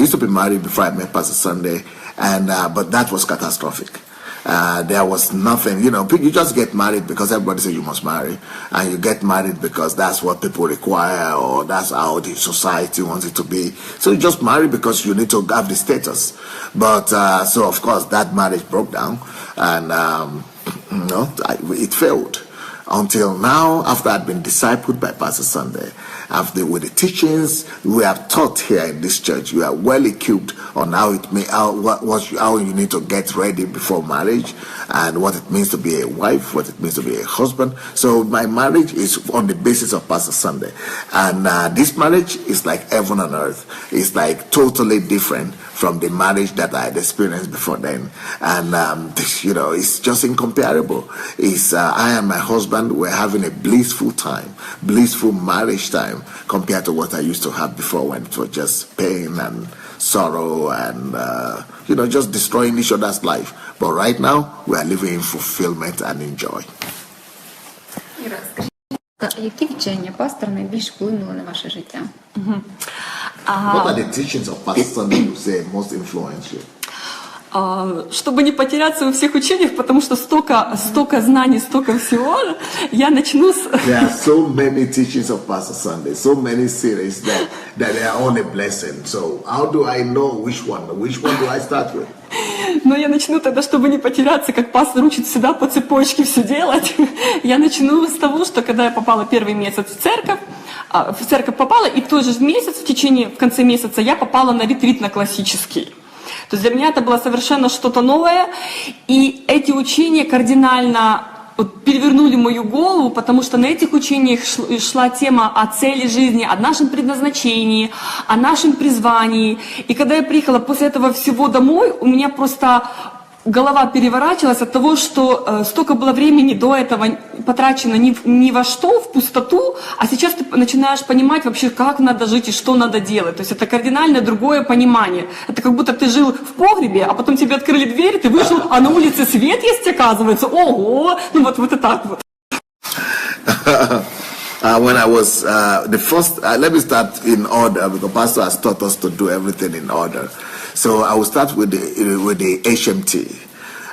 A: met Pastor Sunday, but that was catastrophic. There was nothing, you just get married because everybody says you must marry, and you get married because that's what people require, or that's how the society wants it to be. So you just marry because you need to have the status. But so of course that marriage broke down, and it failed. Until now, after I'd been discipled by Pastor Sunday, with the teachings we have taught here in this church, we are well equipped on how you need to get ready before marriage, and what it means to be a wife, what it means to be a husband. So my marriage is on the basis of Pastor Sunday, and this marriage is like heaven on earth. It's like totally different from the marriage that I had experienced before then, and it's just incomparable. I and my husband, we're having a blissful marriage time compared to what I used to have before, when it was just pain and sorrow and just destroying each other's life. But right now we are living in fulfillment and in joy.
B: Які вчення пастора найбільш вплинули на ваше життя?
A: What are the teachings of Pastor Sunday you say most influence you?
C: Чтобы не потеряться во всех учениях, потому что столько знаний, столько всего, я начну с...
A: There are so many teachings of Pastor Sunday, so many series that they are all a blessing. So how do I know which one do I start with?
C: Но я начну тогда, чтобы не потеряться, как пастор учит всегда по цепочке все делать. Я начну с того, что когда я попала первый месяц в церковь попала, и в тот же месяц, в конце месяца, я попала на ретрит на классический. То есть для меня это было совершенно что-то новое, и эти учения кардинально перевернули мою голову, потому что на этих учениях шла тема о цели жизни, о нашем предназначении, о нашем призвании. И когда я приехала после этого всего домой, у меня просто голова переворачивалась от того, что столько было времени до этого потрачено ни во что, в пустоту, а сейчас ты начинаешь понимать вообще, как надо жить и что надо делать. То есть это кардинально другое понимание. Это как будто ты жил в погребе, а потом тебе открыли дверь, ты вышел, а на улице свет есть, оказывается. Ого! Вот и так вот.
A: When I was the first, let me start in order, because Pastor has taught us to do everything in order. So I will start with the HMT.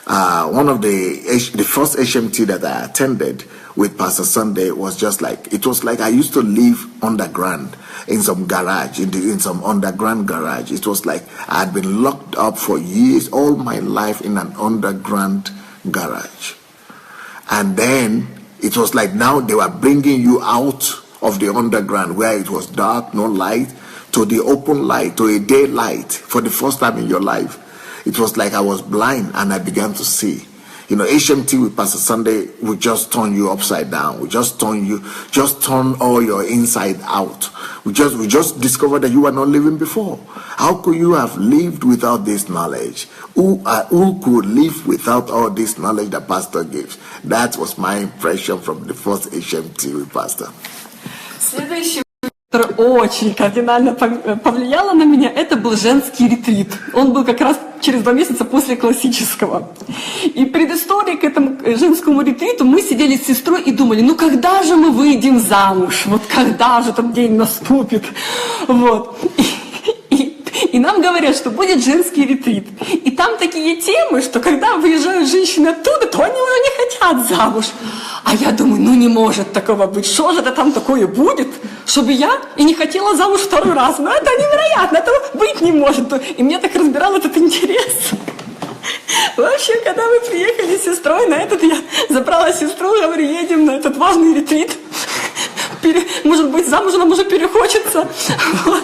A: one of the first HMT that I attended with Pastor Sunday was just like, it was like I used to live underground in some garage, in some underground garage. It was like I had been locked up for years, all my life in an underground garage. And then it was like now they were bringing you out of the underground where it was dark, no light, to the open light, to a daylight for the first time in your life. It was like I was blind and I began to see. You know, HMT with Pastor Sunday will just turn you upside down. We just turn all your inside out. We just discovered that you were not living before. How could you have lived without this knowledge? Who could live without all this knowledge that Pastor gives? That was my impression from the first HMT with Pastor.
C: Следующий, который очень кардинально повлияло на меня, это был женский ретрит. Он был как раз через 2 месяца после классического. И предыстория к этому женскому ретриту, мы сидели с сестрой и думали, ну когда же мы выйдем замуж? Вот когда же этот день наступит? Вот. И нам говорят, что будет женский ретрит. И там такие темы, что когда выезжают женщины оттуда, то они уже не хотят замуж. А я думаю, ну не может такого быть. Что же это там такое будет, чтобы я и не хотела замуж 2 раз? Ну это невероятно, этого быть не может. И мне так разбирал этот интерес. В общем, когда мы приехали с сестрой на этот, я забрала сестру, говорю, едем на этот важный ретрит. Может быть, замуж нам уже перехочется. Вот.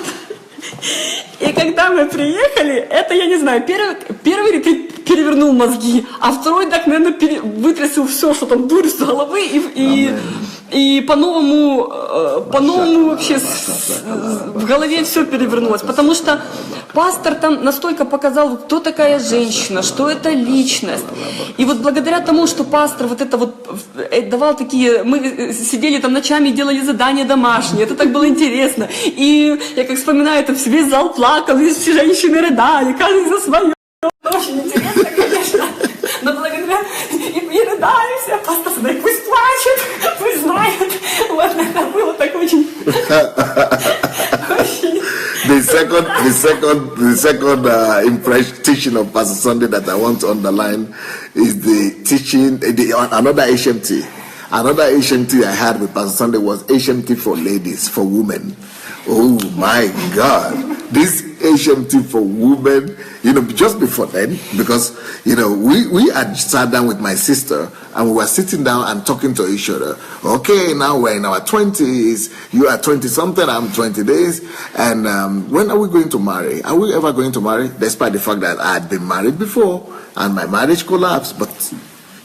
C: И когда мы приехали, это, я не знаю, первый ретрит перевернул мозги, а второй, так, наверное, вытрясил все, что там дурь с головы, и по-новому вообще в голове все перевернулось, потому что пастор там настолько показал, кто такая женщина, что это личность. И вот благодаря тому, что пастор вот это вот давал такие, мы сидели там ночами, делали задания домашние, это так было интересно. И я как вспоминаю, это весь зал плакал, и все женщины рыдали, каждый за свое. Очень интересно, конечно, но благодаря и рыдали все, пастор Sunday, пусть плачет, пусть знает. Вот это было так очень...
A: The second impression teaching of Pastor Sunday that I want to underline is the teaching, another HMT. Another HMT I had with Pastor Sunday was HMT for ladies, for women. Oh my God. This HMT for women, you know, just before then, because, you know, we had sat down with my sister and we were sitting down and talking to each other. Okay, now we're in our 20s, you are 20 something, I'm 20 days, and when are we going to marry? Are we ever going to marry? Despite the fact that I had been married before and my marriage collapsed, but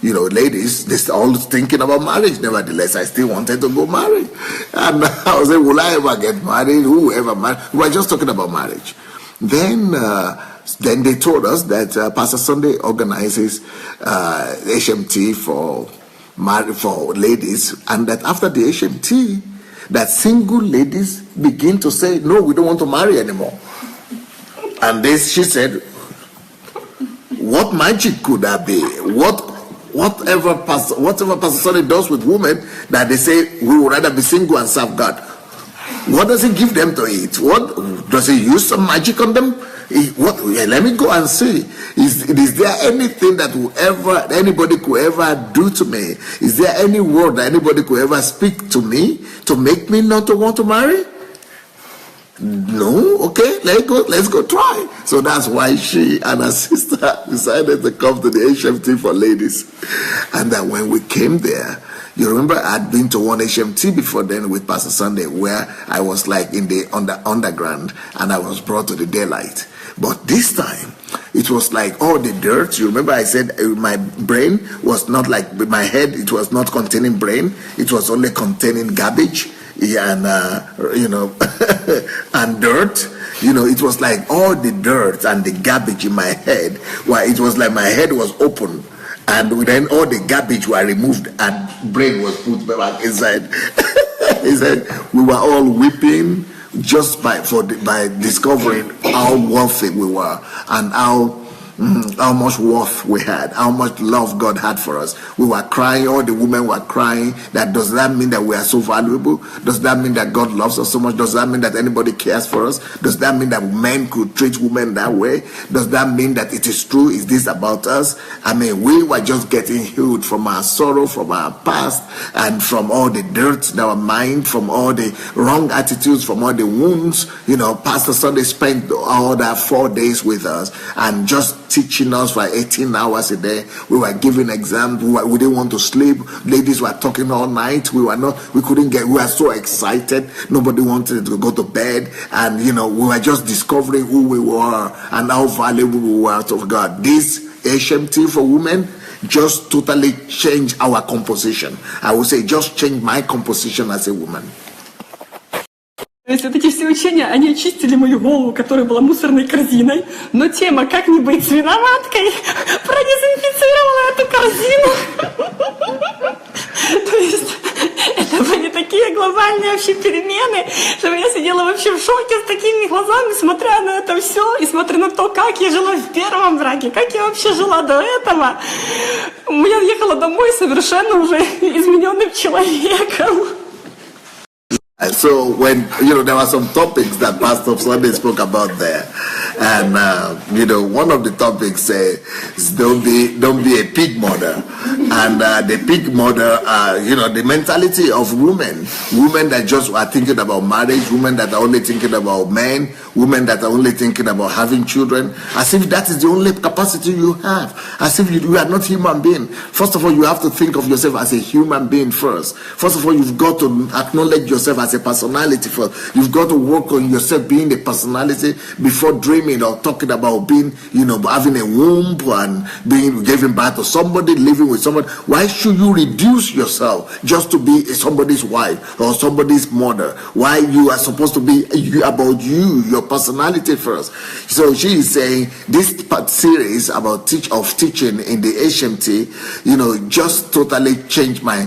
A: you know, ladies, they're always thinking about marriage. Nevertheless, I still wanted to go marry. And I was like, will I ever get married? Who ever married? We were just talking about marriage. Then they told us that Pastor Sunday organizes HMT for ladies, and that after the HMT, that single ladies begin to say, no, we don't want to marry anymore. And she said, what magic could that be? Whatever Pastor Sunday does with women, that they say we would rather be single and serve God. What does he give them to eat? What does he use some magic on them? Let me go and see. Is there anything that anybody could ever do to me? Is there any word that anybody could ever speak to me to make me not to want to marry? No, okay, let's go try. So that's why she and her sister decided to come to the HMT for ladies. And that when we came there, you remember I'd been to one HMT before then with Pastor Sunday, where I was like in the underground and I was brought to the daylight. But this time, it was like all the dirt. You remember I said my brain was not like my head. It was not containing brain. It was only containing garbage. Yeah, and you know, and dirt. You know, it was like all the dirt and the garbage in my head. Why, it was like my head was open, and then all the garbage were removed, and brain was put back inside. He said we were all weeping just by discovering how wealthy we were and how how much worth we had, how much love God had for us. We were crying, all the women were crying. Does that mean that we are so valuable? Does that mean that God loves us so much? Does that mean that anybody cares for us? Does that mean that men could treat women that way? Does that mean that it is true? Is this about us? I mean, we were just getting healed from our sorrow, from our past, and from all the dirt in our mind, from all the wrong attitudes, from all the wounds. Pastor Sunday spent all that 4 days with us and just teaching us for 18 hours a day. We were giving exams. We didn't want to sleep. Ladies were talking all night. We were so excited. Nobody wanted to go to bed. And, we were just discovering who we were and how valuable we were to God. This HMT for women just totally changed our composition. I would say just changed my composition as a woman.
C: То есть вот эти все учения, они очистили мою голову, которая была мусорной корзиной, но тема «Как не быть свиноматкой» продезинфицировала эту корзину. То есть это были такие глобальные вообще перемены, что я сидела вообще в шоке с такими глазами, смотря на это все, и смотря на то, как я жила в первом браке, как я вообще жила до этого. Я ехала домой совершенно уже измененным человеком.
A: And so when, there were some topics that Pastor Sunday spoke about there. And, one of the topics is don't be a pig mother. And the pig mother, the mentality of women that just are thinking about marriage, women that are only thinking about men, women that are only thinking about having children, as if that is the only capacity you have, as if you are not human being. First of all, you have to think of yourself as a human being first. First of all, you've got to acknowledge yourself as a personality first. You've got to work on yourself being a personality before dreaming or talking about being, having a womb and being giving birth to somebody, living with somebody. Why should you reduce yourself just to be somebody's wife or somebody's mother? Why you are supposed to be about you, your personality first? So she is saying this series about teaching in the HMT, just totally changed my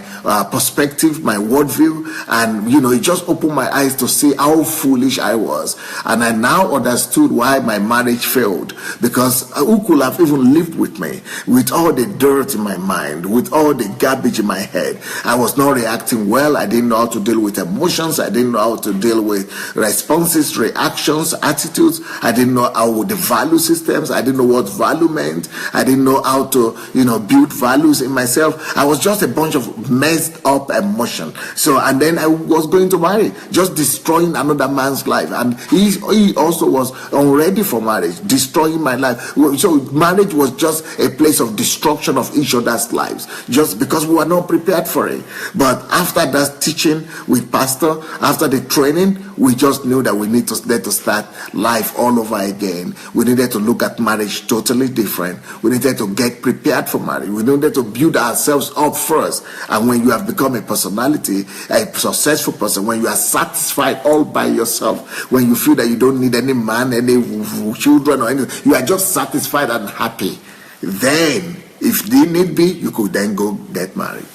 A: perspective, my worldview, and it just opened my eyes to see how foolish I was. And I now understood why my marriage failed, because who could have even lived with me with all the dirt in my mind, with all the garbage in my head? I was not reacting well. I didn't know how to deal with emotions. I didn't know how to deal with responses, reactions, attitudes. I didn't know how the value systems. I didn't know what value meant. I didn't know how to build values in myself. I was just a bunch of messed up emotion. So, and then I was going to marry, just destroying another man's life. And he also was unready for marriage, destroying my life. So marriage was just a place of destruction of each other's lives, just because we were not prepared for it. But after that teaching with Pastor, after the training, we just knew that we need to start life all over again. We needed to look at marriage totally different. We needed to get prepared for marriage. We needed to build ourselves up first. And when you have become a personality, a successful person, when you are satisfied all by yourself, when you feel that you don't need any man, any children or anything, you are just satisfied and happy, then if need be, you could then go get married.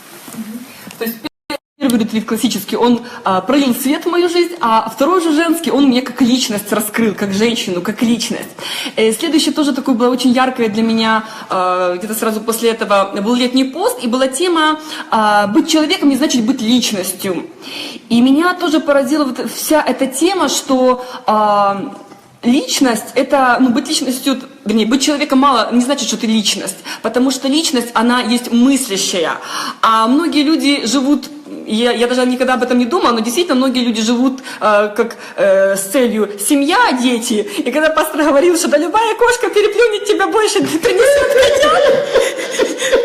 C: Первый ретрит классический, он пролил свет в мою жизнь, а второй же женский, он меня как личность раскрыл, как женщину, как личность. Следующее тоже такое было очень яркое для меня, где-то сразу после этого был летний пост, и была тема «Быть человеком не значит быть личностью». И меня тоже поразила вот вся эта тема, что личность, это, быть личностью, вернее, быть человеком мало не значит, что ты личность, потому что личность, она есть мыслящая, а многие люди живут, я даже никогда об этом не думала, но действительно многие люди живут с целью семья, дети, и когда пастор говорил, что да любая кошка переплюнет тебя больше, принесет котят,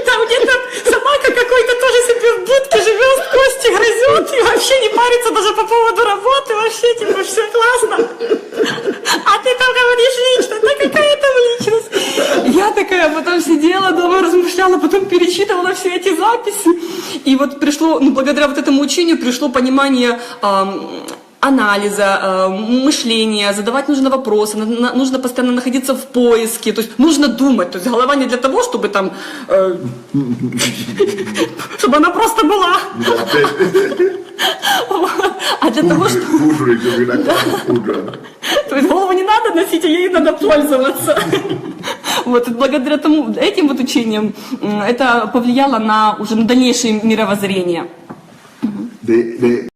C: там где-то собака какой-то тоже себе в будке живет, кости грызет, и вообще не парится даже по поводу работы, вообще, все классно. А ты там говоришь личность, да какая там личность? Я такая потом сидела дома, размышляла, потом перечитывала все эти записи. И вот пришло, благодаря вот этому учению пришло понимание анализа, мышления, задавать нужно вопросы, нужно постоянно находиться в поиске, то есть нужно думать, то есть голова не для того, чтобы там, чтобы она просто была, а для того, чтобы... То есть голову не надо носить, а ей надо пользоваться. Вот, и благодаря этим вот учениям это повлияло уже на дальнейшее мировоззрение.
A: The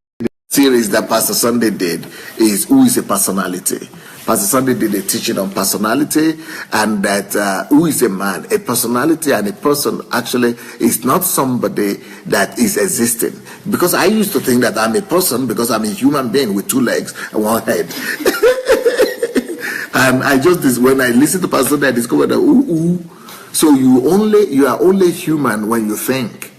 A: series that Pastor Sunday did is Who is a Personality. Pastor Sunday did a teaching on personality, and that who is a man? A personality and a person actually is not somebody that is existing. Because I used to think that I'm a person because I'm a human being with 2 legs and 1 head. And when I listen to Pastor Sunday, I discovered that so you are only human when you think.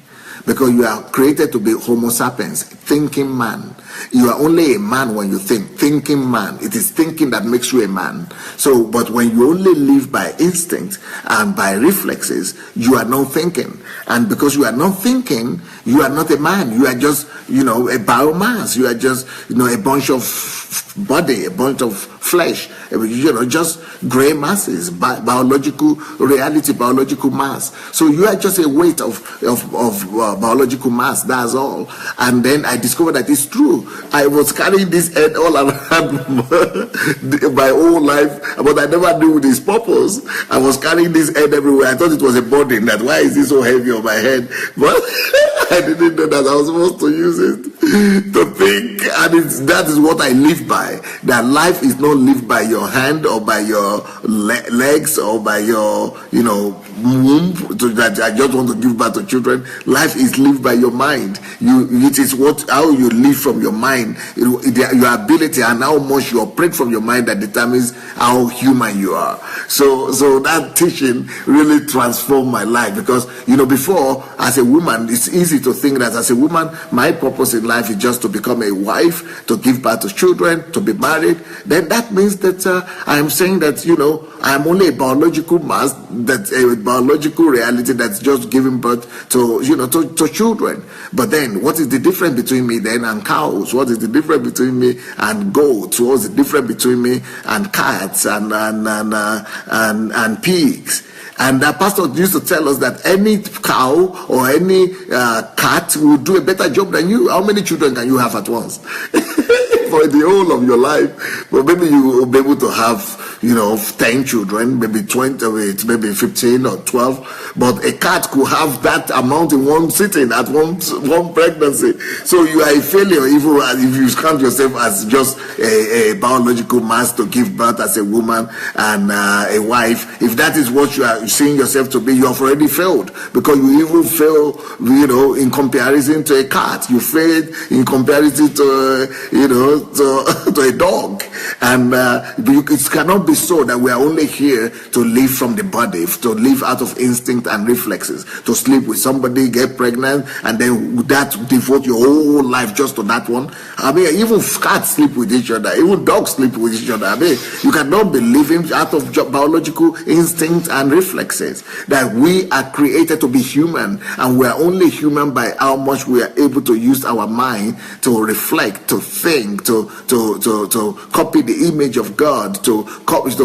A: Because you are created to be Homo sapiens, thinking man. You are only a man when you think, thinking man. It is thinking that makes you a man. So, but when you only live by instinct and by reflexes, you are not thinking. And because you are not thinking, you are not a man. You are just, a biomass. You are just, a bunch of body, a bunch of flesh, just gray masses, biological reality, biological mass. So you are just a weight of biological mass, that's all. And then I discovered that it's true. I was carrying this head all around my whole life, but I never knew this purpose. I was carrying this head everywhere. I thought it was a burden, that why is this so heavy on my head? But I didn't know that I was supposed to use it to think. And that is what I live by. That life is not lived by your hand or by your legs or by your, womb. That I just want to give birth to children. Life is lived by your mind. It is how you live from your mind, your ability and how much you operate from your mind that determines how human you are. So that teaching really transformed my life because, before as a woman, it's easy to think that as a woman, my purpose in life is just to become a wife, to give birth to children, to be married. Then that means that I'm saying that, I'm only a biological mass, that's a biological reality that's just giving birth to, to children. But then what is the difference between me then and cows? What is the difference between me and goats? What is the difference between me and cats and pigs? And the pastor used to tell us that any cow or any cat will do a better job than you. How many children can you have at once? For the whole of your life. But maybe you will be able to have, 10 children, maybe 20, maybe 15 or 12. But a cat could have that amount in one sitting at one pregnancy. So you are a failure even if you count yourself as just a biological mass to give birth as a woman and a wife. If that is what you are seeing yourself to be, you have already failed. Because you even fail, in comparison to a cat. You failed in comparison to, to a dog. And it cannot be so that we are only here to live from the body, to live out of instinct and reflexes, to sleep with somebody, get pregnant, and then that devote your whole life just to that one. Even cats sleep with each other, even dogs sleep with each other. You cannot be living out of biological instinct and reflexes. That we are created to be human, and we are only human by how much we are able to use our mind to reflect, to think, to copy the image of God, to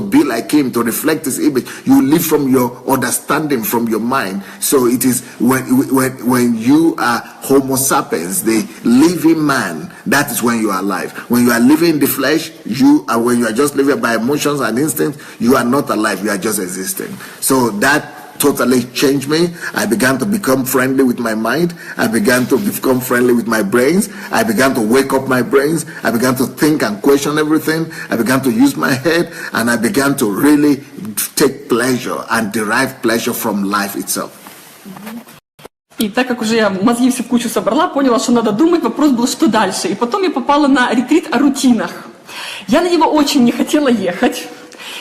A: be like Him, to reflect His image. You live from your understanding, from your mind. So it is when you are Homo sapiens, the living man, that is when you are alive. When you are living in the flesh, when you are just living by emotions and instincts, you are not alive, you are just existing. So that totally changed me. I began to become friendly with my mind. I began to become friendly with my brains. I began to wake up my brains. I began to think and question everything. I began to use my head, and I began to really take pleasure and derive pleasure from life itself.
C: И так как уже я мозги все в кучу собрала, поняла, что надо думать, вопрос был, что дальше. И потом я попала на ретрит о рутинах. Я на него очень не хотела ехать.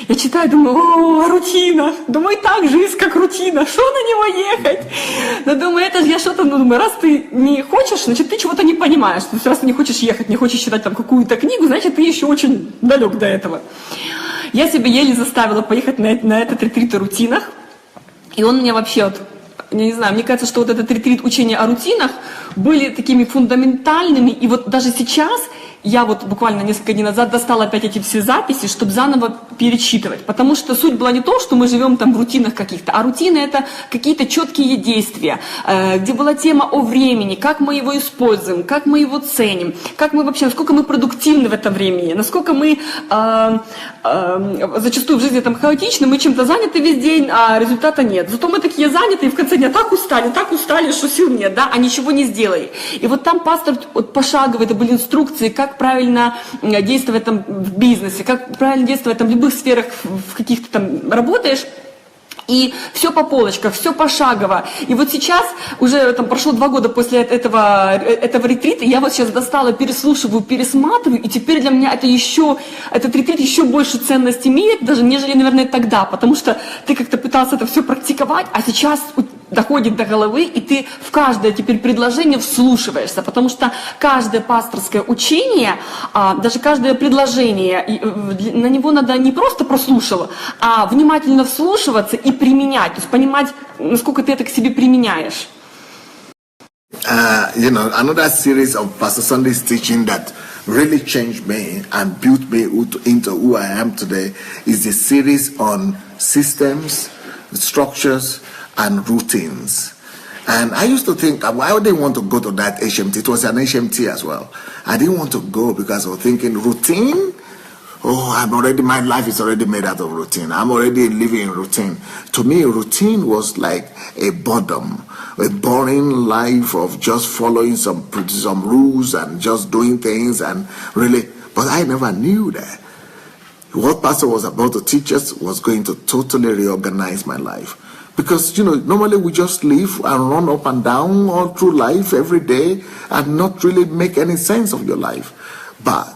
C: Я читаю, думаю, о рутина. Думаю, так, жизнь как рутина. Что на него ехать? Но думаю, это же я что-то, думаю, раз ты не хочешь, значит, ты чего-то не понимаешь. То есть, раз ты не хочешь ехать, не хочешь читать там какую-то книгу, значит, ты еще очень далек до этого. Я себе еле заставила поехать на этот ретрит о рутинах. И он мне вообще, я не знаю, мне кажется, что вот этот ретрит учения о рутинах были такими фундаментальными. И вот даже сейчас я вот буквально несколько дней назад достала опять эти все записи, чтобы заново перечитывать. Потому что суть была не то, что мы живем там в рутинах каких-то, а рутины это какие-то четкие действия, где была тема о времени, как мы его используем, как мы его ценим, как мы вообще, насколько мы продуктивны в этом времени, насколько мы зачастую в жизни там хаотичны, мы чем-то заняты весь день, а результата нет. Зато мы такие заняты, и в конце дня так устали, что сил нет, да, а ничего не сделали. И вот там пастор вот пошагово, это были инструкции, как правильно действовать там в бизнесе, как правильно действовать там в любых сферах, в каких-то там работаешь. И все по полочках, все пошагово. И вот сейчас, уже там прошло 2 года после этого ретрита, я вот сейчас достала, переслушиваю, пересматриваю, и теперь для меня этот ретрит еще больше ценность имеет, даже нежели, наверное, тогда, потому что ты как-то пытался это все практиковать, а сейчас доходит до головы, и ты в каждое теперь предложение вслушиваешься, потому что каждое пасторское учение, даже каждое предложение, на него надо не просто прослушал, а внимательно вслушиваться и применять, то есть понимать, насколько ты это к себе применяешь.
A: Another series of Pastor Sunday's teaching that really changed me and built me into who I am today is the series on systems, structures, and routines. And I used to think, why would they want to go to that HMT? It was an HMT as well. I didn't want to go because I was thinking, routine? Oh, my life is already made out of routine. I'm already living in routine. To me, routine was like a boredom, a boring life of just following some rules and just doing things and really, but I never knew that. What Pastor was about to teach us was going to totally reorganize my life. Because, normally we just live and run up and down all through life every day and not really make any sense of your life. But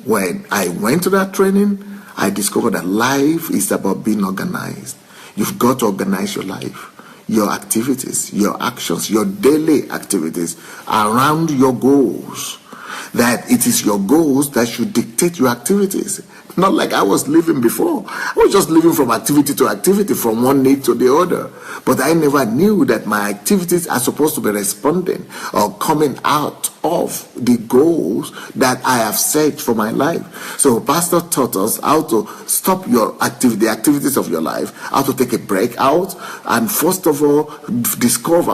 A: when I went to that training, I discovered that life is about being organized. You've got to organize your life, your activities, your actions, your daily activities around your goals. That it is your goals that should dictate your activities. Not like I was living before. I was just living from activity to activity, from one need to the other. But I never knew that my activities are supposed to be responding or coming out of the goals that I have set for my life. So Pastor taught us how to stop the activities of your life, how to take a break out, and first of all,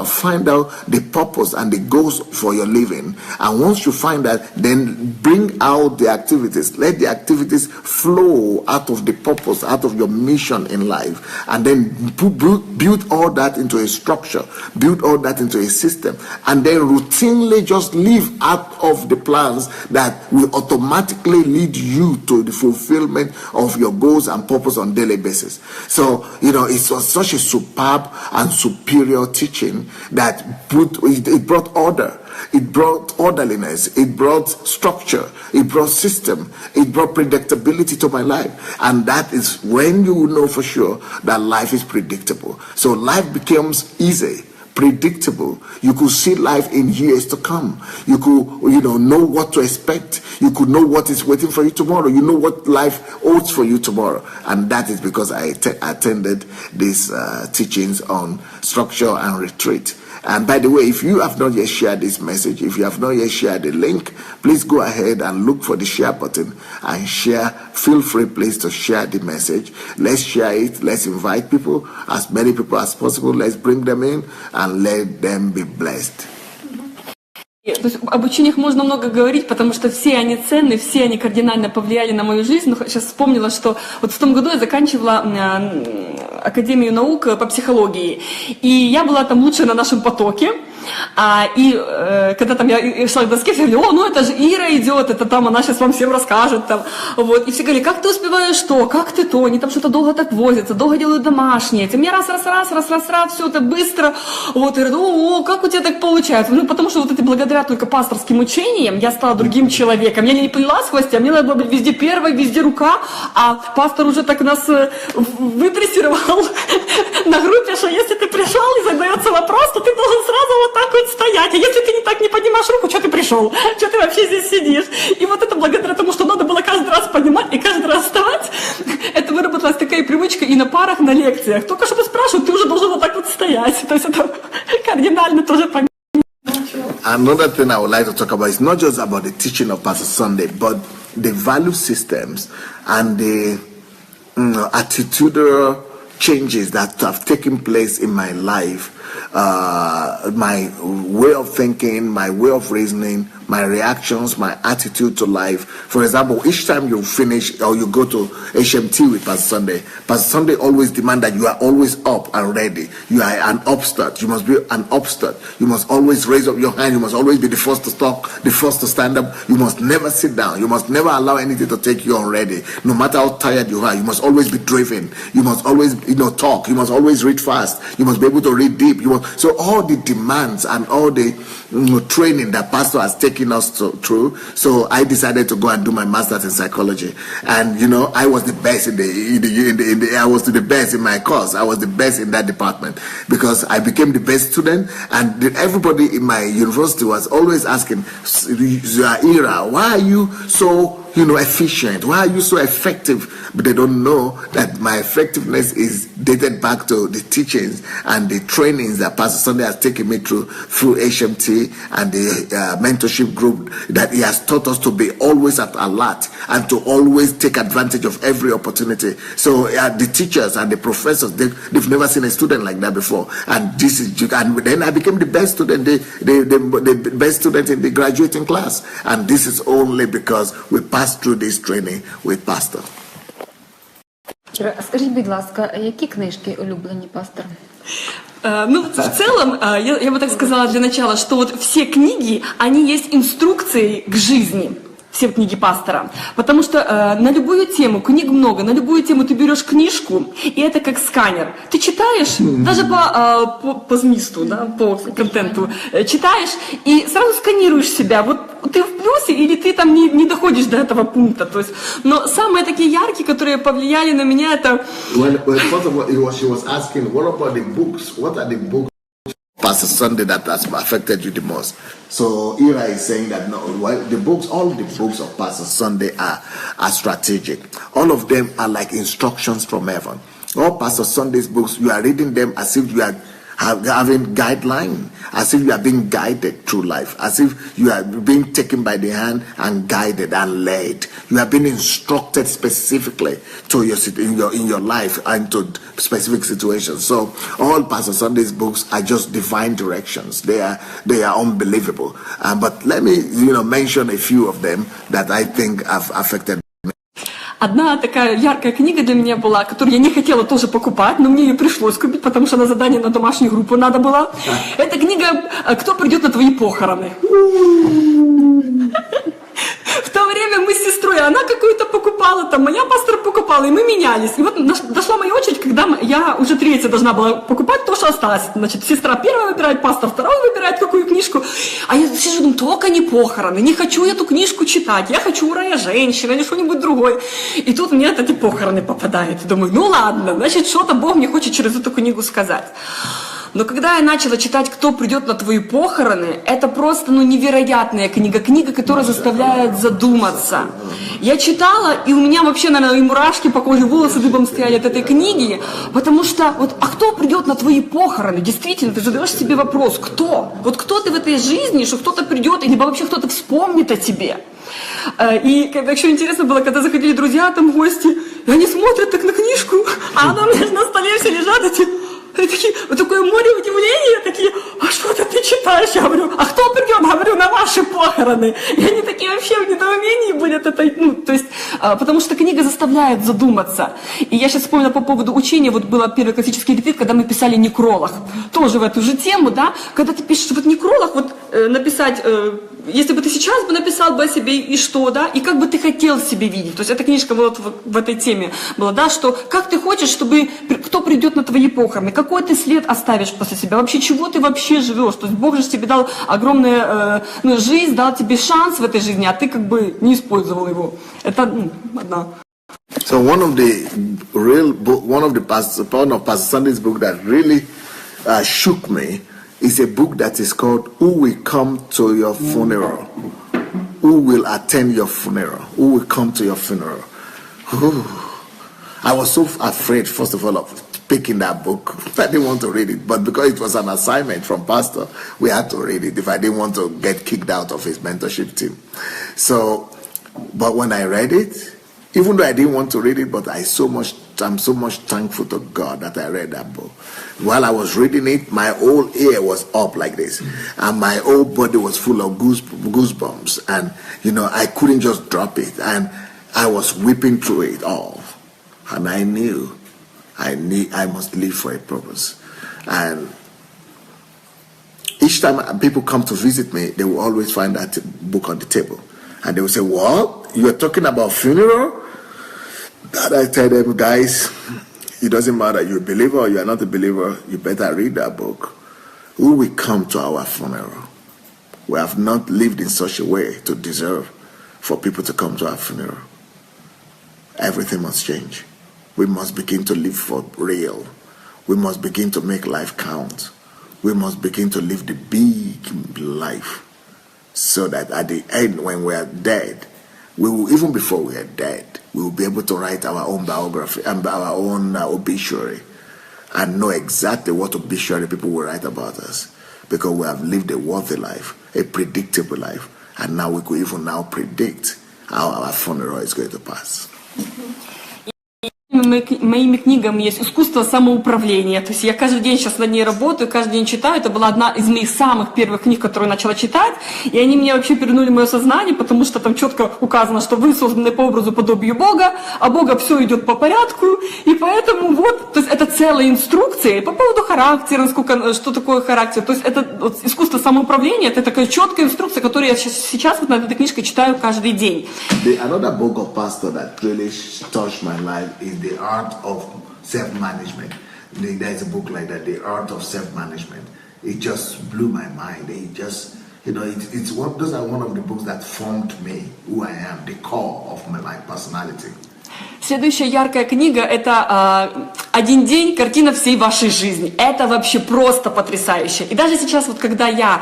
A: find out the purpose and the goals for your living. And once you find that, then bring out the activities. Let the activities flow out of the purpose, out of your mission in life, and then build all that into a structure, build all that into a system, and then routinely just live out of the plans that will automatically lead you to the fulfillment of your goals and purpose on a daily basis. So, it was such a superb and superior teaching that it brought order. It brought orderliness, it brought structure, it brought system, it brought predictability to my life. And that is when you know for sure that life is predictable. So life becomes easy, predictable. You could see life in years to come. You could, know what to expect. You could know what is waiting for you tomorrow. You know what life holds for you tomorrow. And that is because I attended these teachings on structure and retreat. And by the way, if you have not yet shared this message, if you have not yet shared the link, please go ahead and look for the share button and share. Feel free, please, to share the message. Let's share it. Let's invite people, as many people as possible. Let's bring them in and let them be blessed.
C: То есть об учениях можно много говорить, потому что все они ценны, все они кардинально повлияли на мою жизнь. Но сейчас вспомнила, что вот в том году я заканчивала Академию наук по психологии. И я была там лучшая на нашем потоке. Когда там я шла к доске, все говорили, это же Ира идет, это там она сейчас вам всем расскажет. Там. Вот. И все говорили, как ты успеваешь то, как ты то, они там что-то долго так возятся, долго делают домашнее. Ты мне раз, все это быстро. Вот, и говорят, как у тебя так получается? Потому что вот это благодаря только пасторским учениям я стала другим человеком. Я не плелась в хвосте, мне надо было быть везде первой, везде рука, а пастор уже так нас выдрессировал на группе, что если ты пришел и задается вопрос, то ты должен сразу вот так вот стоять. А если ты не поднимаешь руку, что ты пришел? Что ты вообще здесь сидишь? И вот это благодаря тому, что надо было каждый раз поднимать и каждый раз вставать, это выработалась такая привычка и на парах, на лекциях. Только чтобы спрашивать, ты уже должен вот так вот стоять. То есть это кардинально тоже поменялось.
A: another thing I would like to talk about is not just about the teaching of Pastor Sunday, but the value systems and the attitudinal changes that have taken place in my life, my way of thinking, my way of reasoning, my reactions, my attitude to life. For example, each time you finish or you go to HMT with Pastor Sunday always demand that you are always up and ready. You are an upstart. You must be an upstart. You must always raise up your hand. You must always be the first to talk, the first to stand up. You must never sit down. You must never allow anything to take you unready. No matter how tired you are, you must always be driven. You must always, talk. You must always read fast. You must be able to read deep. So all the demands and all the training that Pastor has taken us through. So I decided to go and do my master's in psychology, and I was the best I was the best in my course. I was the best in that department because I became the best student, and everybody in my university was always asking, Ira, why are you so efficient? Why are you so effective? But they don't know that my effectiveness is dated back to the teachings and the trainings that Pastor Sunday has taken me through HMT and the mentorship group, that he has taught us to be always at alert and to always take advantage of every opportunity. So the teachers and the professors, they've never seen a student like that before. And then I became the best student, the best student in the graduating class. And this is only because we passed through this training with Pastor.
B: Скажіть, будь ласка, які книжки улюблені пастора?
C: В целом, я бы так сказала для начала, что вот все книги, они есть инструкцией к жизни. Все книги пастора. Потому что на любую тему, книг много, на любую тему ты берешь книжку, и это как сканер. Ты читаешь, даже по змисту, да, по контенту, читаешь и сразу сканируешь себя. Вот ты в плюсе или ты там не доходишь до этого пункта. То есть, но самые такие яркие, которые повлияли на меня, это...
A: First of all, she was asking, what about the books? What are the books Pastor Sunday that has affected you the most? So Ira is saying that no, all the books of Pastor Sunday are strategic. All of them are like instructions from heaven. All Pastor Sunday's books, you are reading them as if you are having guideline, as if you are being guided through life, as if you are being taken by the hand and guided and led. You are being instructed specifically to in your life and to specific situations. So all Pastor Sunday's books are just divine directions. They are unbelievable. But let me mention a few of them that I think have affected.
C: Одна такая яркая книга для меня была, которую я не хотела тоже покупать, но мне ее пришлось купить, потому что на задание на домашнюю группу надо было. Это книга «Кто придет на твои похороны?». В то время мы с сестрой, она какую-то покупала, там, моя пастор покупала, и мы менялись. И вот дошла моя очередь, когда я уже третья должна была покупать то, что осталось. Значит, сестра первая выбирает, пастор второй выбирает какую книжку. А я сижу, думаю, только не похороны, не хочу эту книжку читать, я хочу «Рая женщина» или что-нибудь другое. И тут мне эти похороны попадают. Думаю, ну ладно, значит, что-то Бог мне хочет через эту книгу сказать. Но когда я начала читать «Кто придет на твои похороны», это просто невероятная книга, которая заставляет задуматься. Я читала, и у меня вообще, наверное, и мурашки по коже, волосы дыбом стояли от этой книги, потому что вот, а кто придет на твои похороны? Действительно, ты задаешь себе вопрос, кто? Вот кто ты в этой жизни, что кто-то придет, либо вообще кто-то вспомнит о тебе? И еще интересно было, когда заходили друзья, там гости, и они смотрят так на книжку, а она у меня на столе все лежат, и такие, вот такое море удивления, такие, а что ты читаешь? Я говорю, а кто придет? Говорю, на ваши похороны. И они такие вообще в недоумении были. То есть, потому что книга заставляет задуматься. И я сейчас вспомнила по поводу учения, вот был первый классический ретрит, когда мы писали некролог. Тоже в эту же тему, да, когда ты пишешь вот некролог, вот написать, если бы ты сейчас бы написал бы о себе и что, да, и как бы ты хотел себе видеть. То есть эта книжка вот в этой теме была, да, что как ты хочешь, чтобы кто придет на твои похороны, какой ты след оставишь после себя, вообще чего ты вообще живешь. То есть Бог же тебе дал огромную жизнь, дал тебе шанс в этой жизни, а ты как бы не использовал его. Это одна.
A: So one of Pastor Sunday's book that really shook me is a book that is called "Who Will Come to Your Funeral?" Who will attend your funeral? Who will come to your funeral? I was so afraid, first of all, of picking that book. I didn't want to read it, but because it was an assignment from Pastor, we had to read it if I didn't want to get kicked out of his mentorship team. So, but when I read it, even though I didn't want to read it, but I'm so much thankful to God that I read that book. While I was reading it, my whole ear was up like this, and my whole body was full of goosebumps, and I couldn't just drop it, and I was weeping through it all, and I knew I must live for a purpose. And each time people come to visit me, they will always find that book on the table, and they will say, "What? You are talking about funeral?" And I tell them, guys, it doesn't matter, you're a believer or you're not a believer, you better read that book. Who will come to our funeral? We have not lived in such a way to deserve for people to come to our funeral. Everything must change. We must begin to live for real. We must begin to make life count. We must begin to live the big life, so that at the end, when we are dead, we will, even before we are dead, we will be able to write our own biography and our own obituary, and know exactly what obituary people will write about us, because we have lived a worthy life, a predictable life, and now we could even now predict how our funeral is going to pass.
C: Моими книгами есть искусство самоуправления. То есть я каждый день сейчас над ней работаю, каждый день читаю. Это была одна из моих самых первых книг, которую я начала читать. И они мне вообще перевернули мое сознание, потому что там четко указано, что вы созданы по образу подобию Бога, а Бога все идет по порядку. И поэтому вот, то есть это целая инструкция по поводу характера, что такое характер. То есть это вот, искусство самоуправления, это такая четкая инструкция, которую я сейчас вот над этой книжкой читаю каждый день.
A: Another book of Pastor that really touched my life is The Art of Self-Management. There's a book like that, The Art of Self-Management. It just blew my mind. It just, those are one of the books that formed me, who I am, the core of my personality.
C: Следующая яркая книга – это «Один день. Картина всей вашей жизни». Это вообще просто потрясающе. И даже сейчас, вот когда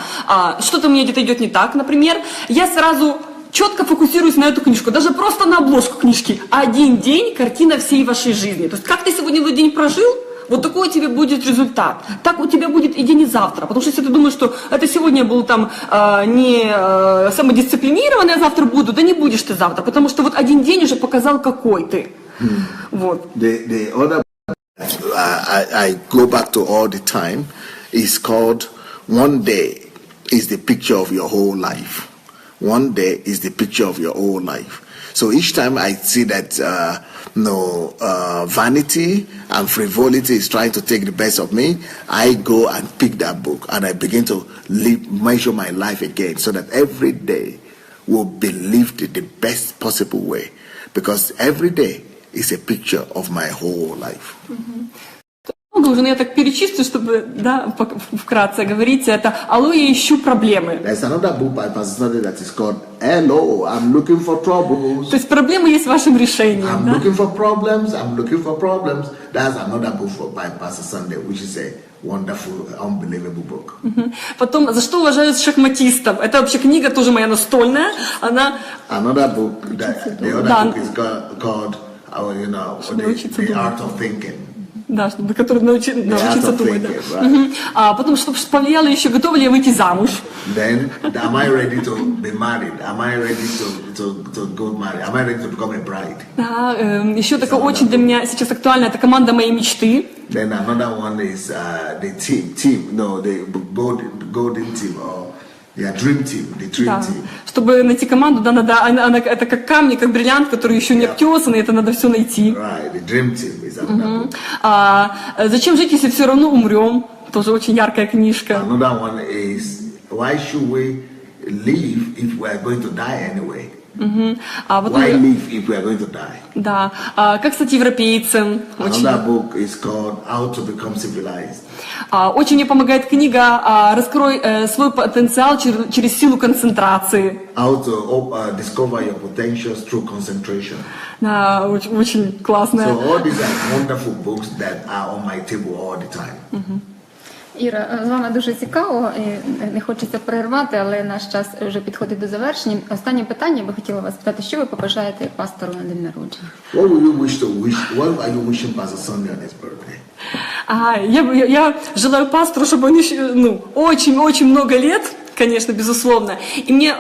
C: что-то у меня где-то идет не так, например, я сразу четко фокусируюсь на эту книжку, даже просто на обложку книжки. «Один день. Картина всей вашей жизни». То есть как ты сегодня этот день прожил, вот такой у тебя будет результат. Так у тебя будет и день, и завтра. Потому что если ты думаешь, что это сегодня был там не самодисциплинированный, а завтра буду, да не будешь ты завтра. Потому что вот один день уже показал, какой ты. Вот.
A: The other I go back to all the time is called One Day is the Picture of Your Whole Life. One day is the picture of your whole life. So each time I see that vanity and frivolity is trying to take the best of me, I go and pick that book and I begin to measure my life again, so that every day will be lived in the best possible way, because every day is a picture of my whole life.
C: Много уже, я так перечислю, чтобы, да, вкратце говорить, это «Алло, я ищу проблемы».
A: There's another book by P.SUNDAY that is called Hello, I'm looking for troubles.
C: То есть проблемы есть в вашем решении.
A: I'm
C: да?
A: looking for problems, I'm looking for problems. That's another book by P.SUNDAY, which is a wonderful, unbelievable book.
C: Потом «За что уважают шахматистов». Это вообще книга тоже моя настольная. Она...
A: Another book, the other book is called The Art of Thinking.
C: Да, чтобы который научиться думать. Да. А потом, чтобы повлияло еще, готова ли я выйти замуж.
A: Then, am I ready to be married? Am I ready to go married? Am I ready to become a bride?
C: Да, еще такая очень для меня сейчас актуальна, это команда моей мечты.
A: Then another one is the golden team, or dream team, the dream team.
C: Чтобы найти команду, да, надо, это как камни, как бриллиант, который еще не обтесанный, это надо все найти.
A: Right, the dream team is another book.
C: Зачем жить, если все равно умрем? Тоже очень яркая книжка.
A: Another one is Why should we live if we are going to die anyway? Why live if we are going to die?
C: Да. Как стать европейцем?
A: Another book is called How to Become Civilized.
C: Очень мне помогает книга «Раскрой свой потенциал через силу концентрации».
A: How to discover your potentials through concentration.
C: Да, очень классная.
A: So all these are wonderful books that are on my table all the time.
B: Іра, з вами дуже цікаво, і не хочеться перервати, але наш час вже підходить до завершення. Останнє питання, я би хотіла вас питати, що ви побажаєте пастору на день народження?
A: What are you wishing Pastor Sunday on his birthday?
C: Я желаю пастору, чтобы он еще, очень-очень много лет, конечно, безусловно. И мне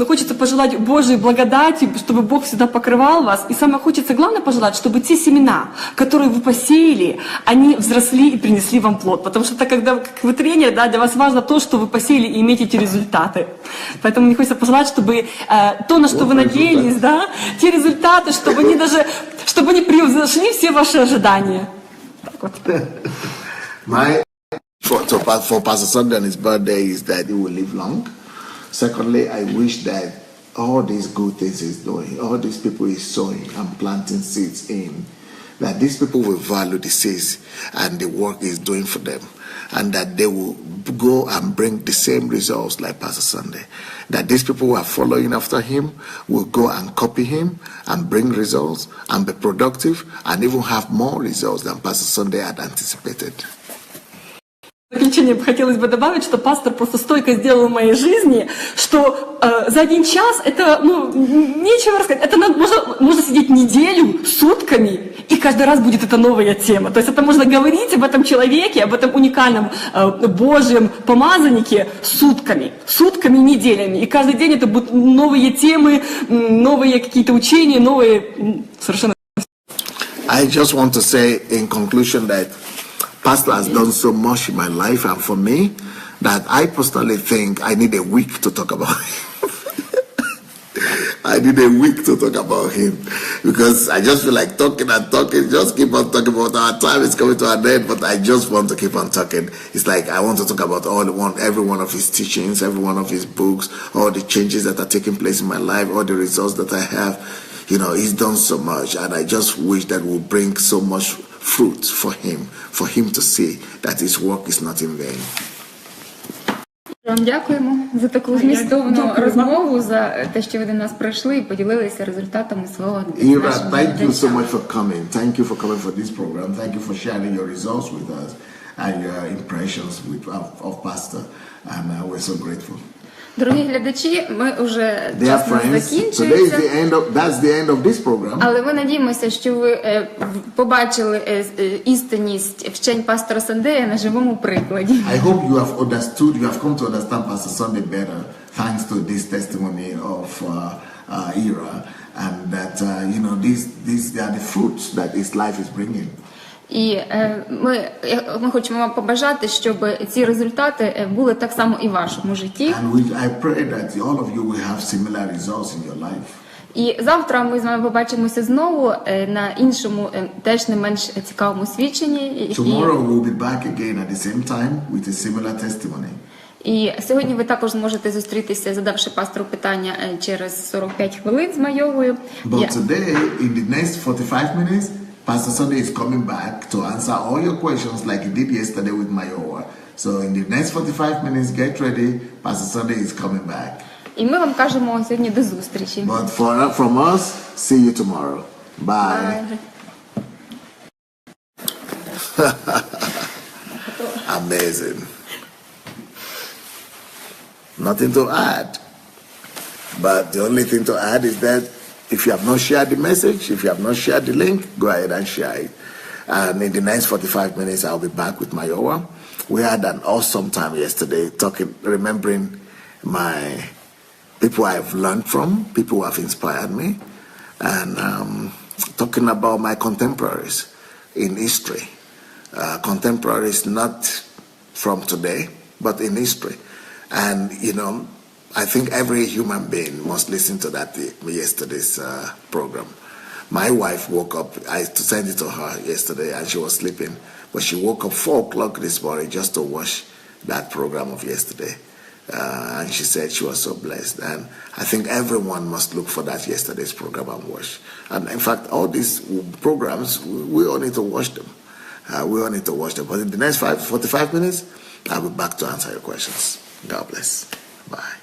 C: хочется пожелать Божьей благодати, чтобы Бог всегда покрывал вас. И самое хочется, главное пожелать, чтобы те семена, которые вы посеяли, они взросли и принесли вам плод. Потому что когда как вы тренер, да, для вас важно то, что вы посеяли, и иметь эти результаты. Поэтому мне хочется пожелать, чтобы то, на что вы надеялись, да, те результаты, чтобы они превзошли все ваши ожидания. Так вот.
A: For Pastor Sunday on his birthday is that he will live long. Secondly, I wish that all these good things he's doing, all these people he's sowing and planting seeds in, that these people will value the seeds and the work he's doing for them, and that they will go and bring the same results like Pastor Sunday. That these people who are following after him will go and copy him and bring results and be productive and even have more results than Pastor Sunday had anticipated.
C: В заключение хотелось бы добавить, что пастор просто столько сделал в моей жизни, что за один час это, нечего рассказать. Это можно сидеть неделю, сутками, и каждый раз будет это новая тема. То есть это можно говорить об этом человеке, об этом уникальном Божьем помазаннике сутками, неделями. И каждый день это будут новые темы, новые какие-то учения, новые совершенно...
A: I just want to say in conclusion that Pastor has done so much in my life and for me that I personally think I need a week to talk about him. I need a week to talk about him because I just feel like talking and talking, just keep on talking about our time is coming to an end, but I just want to keep on talking. It's like I want to talk about every one of his teachings, every one of his books, all the changes that are taking place in my life, all the results that I have. He's done so much, and I just wish that we'll bring so much fruit for him to see that his work is not in vain.
B: Вам дякуємо за таку змістовну розмову, за те, що ви до нас прийшли і поділилися результатами свого
A: Ira, thank you so much for coming. Thank you for coming for this program. Thank you for sharing your results with us and your impressions of Pastor. And we're so grateful.
B: Дорогі глядачі, ми вже
A: Dear
B: час
A: friends,
B: закінчується.
A: That's the end of this program.
B: Але ми надіємося, що ви побачили істинність вчень пастора Сандея на живому прикладі.
A: I hope you have come to understand Pastor Sunday better thanks to this testimony of Ira, and that these are the fruits that his life is bringing.
B: І ми хочемо вам побажати, щоб ці результати були так само і в вашому житті.
A: I pray that all of you will have similar results in your life.
B: І завтра ми з вами побачимося знову на іншому, теж не менш цікавому свідченні.
A: Tomorrow we'll be back again at the same time with a similar testimony.
B: І сьогодні ви також зможете зустрітися, задавши пастору питання через 45 хвилин з Майовою.
A: But today, in the next 45 minutes, Pastor Sunday is coming back to answer all your questions like he did yesterday with Mayowa. So in the next 45 minutes, get ready. Pastor Sunday is coming back.
B: І ми вам кажемо сьогодні до зустрічі.
A: But from us, see you tomorrow. Bye. Amazing. Nothing to add. But the only thing to add is that if you have not shared the message, if you have not shared the link, go ahead and share it. And in the next 45 minutes, I'll be back with Mayowa. We had an awesome time yesterday remembering my people I've learned from, people who have inspired me, and talking about my contemporaries in history. Contemporaries not from today, but in history. And, I think every human being must listen to yesterday's program. My wife woke up, I sent it to her yesterday and she was sleeping, but she woke up 4 o'clock this morning just to watch that program of yesterday. And she said she was so blessed. And I think everyone must look for that yesterday's program and watch. And in fact, all these programs, we all need to watch them. But in the next 45 minutes, I'll be back to answer your questions. God bless. Bye.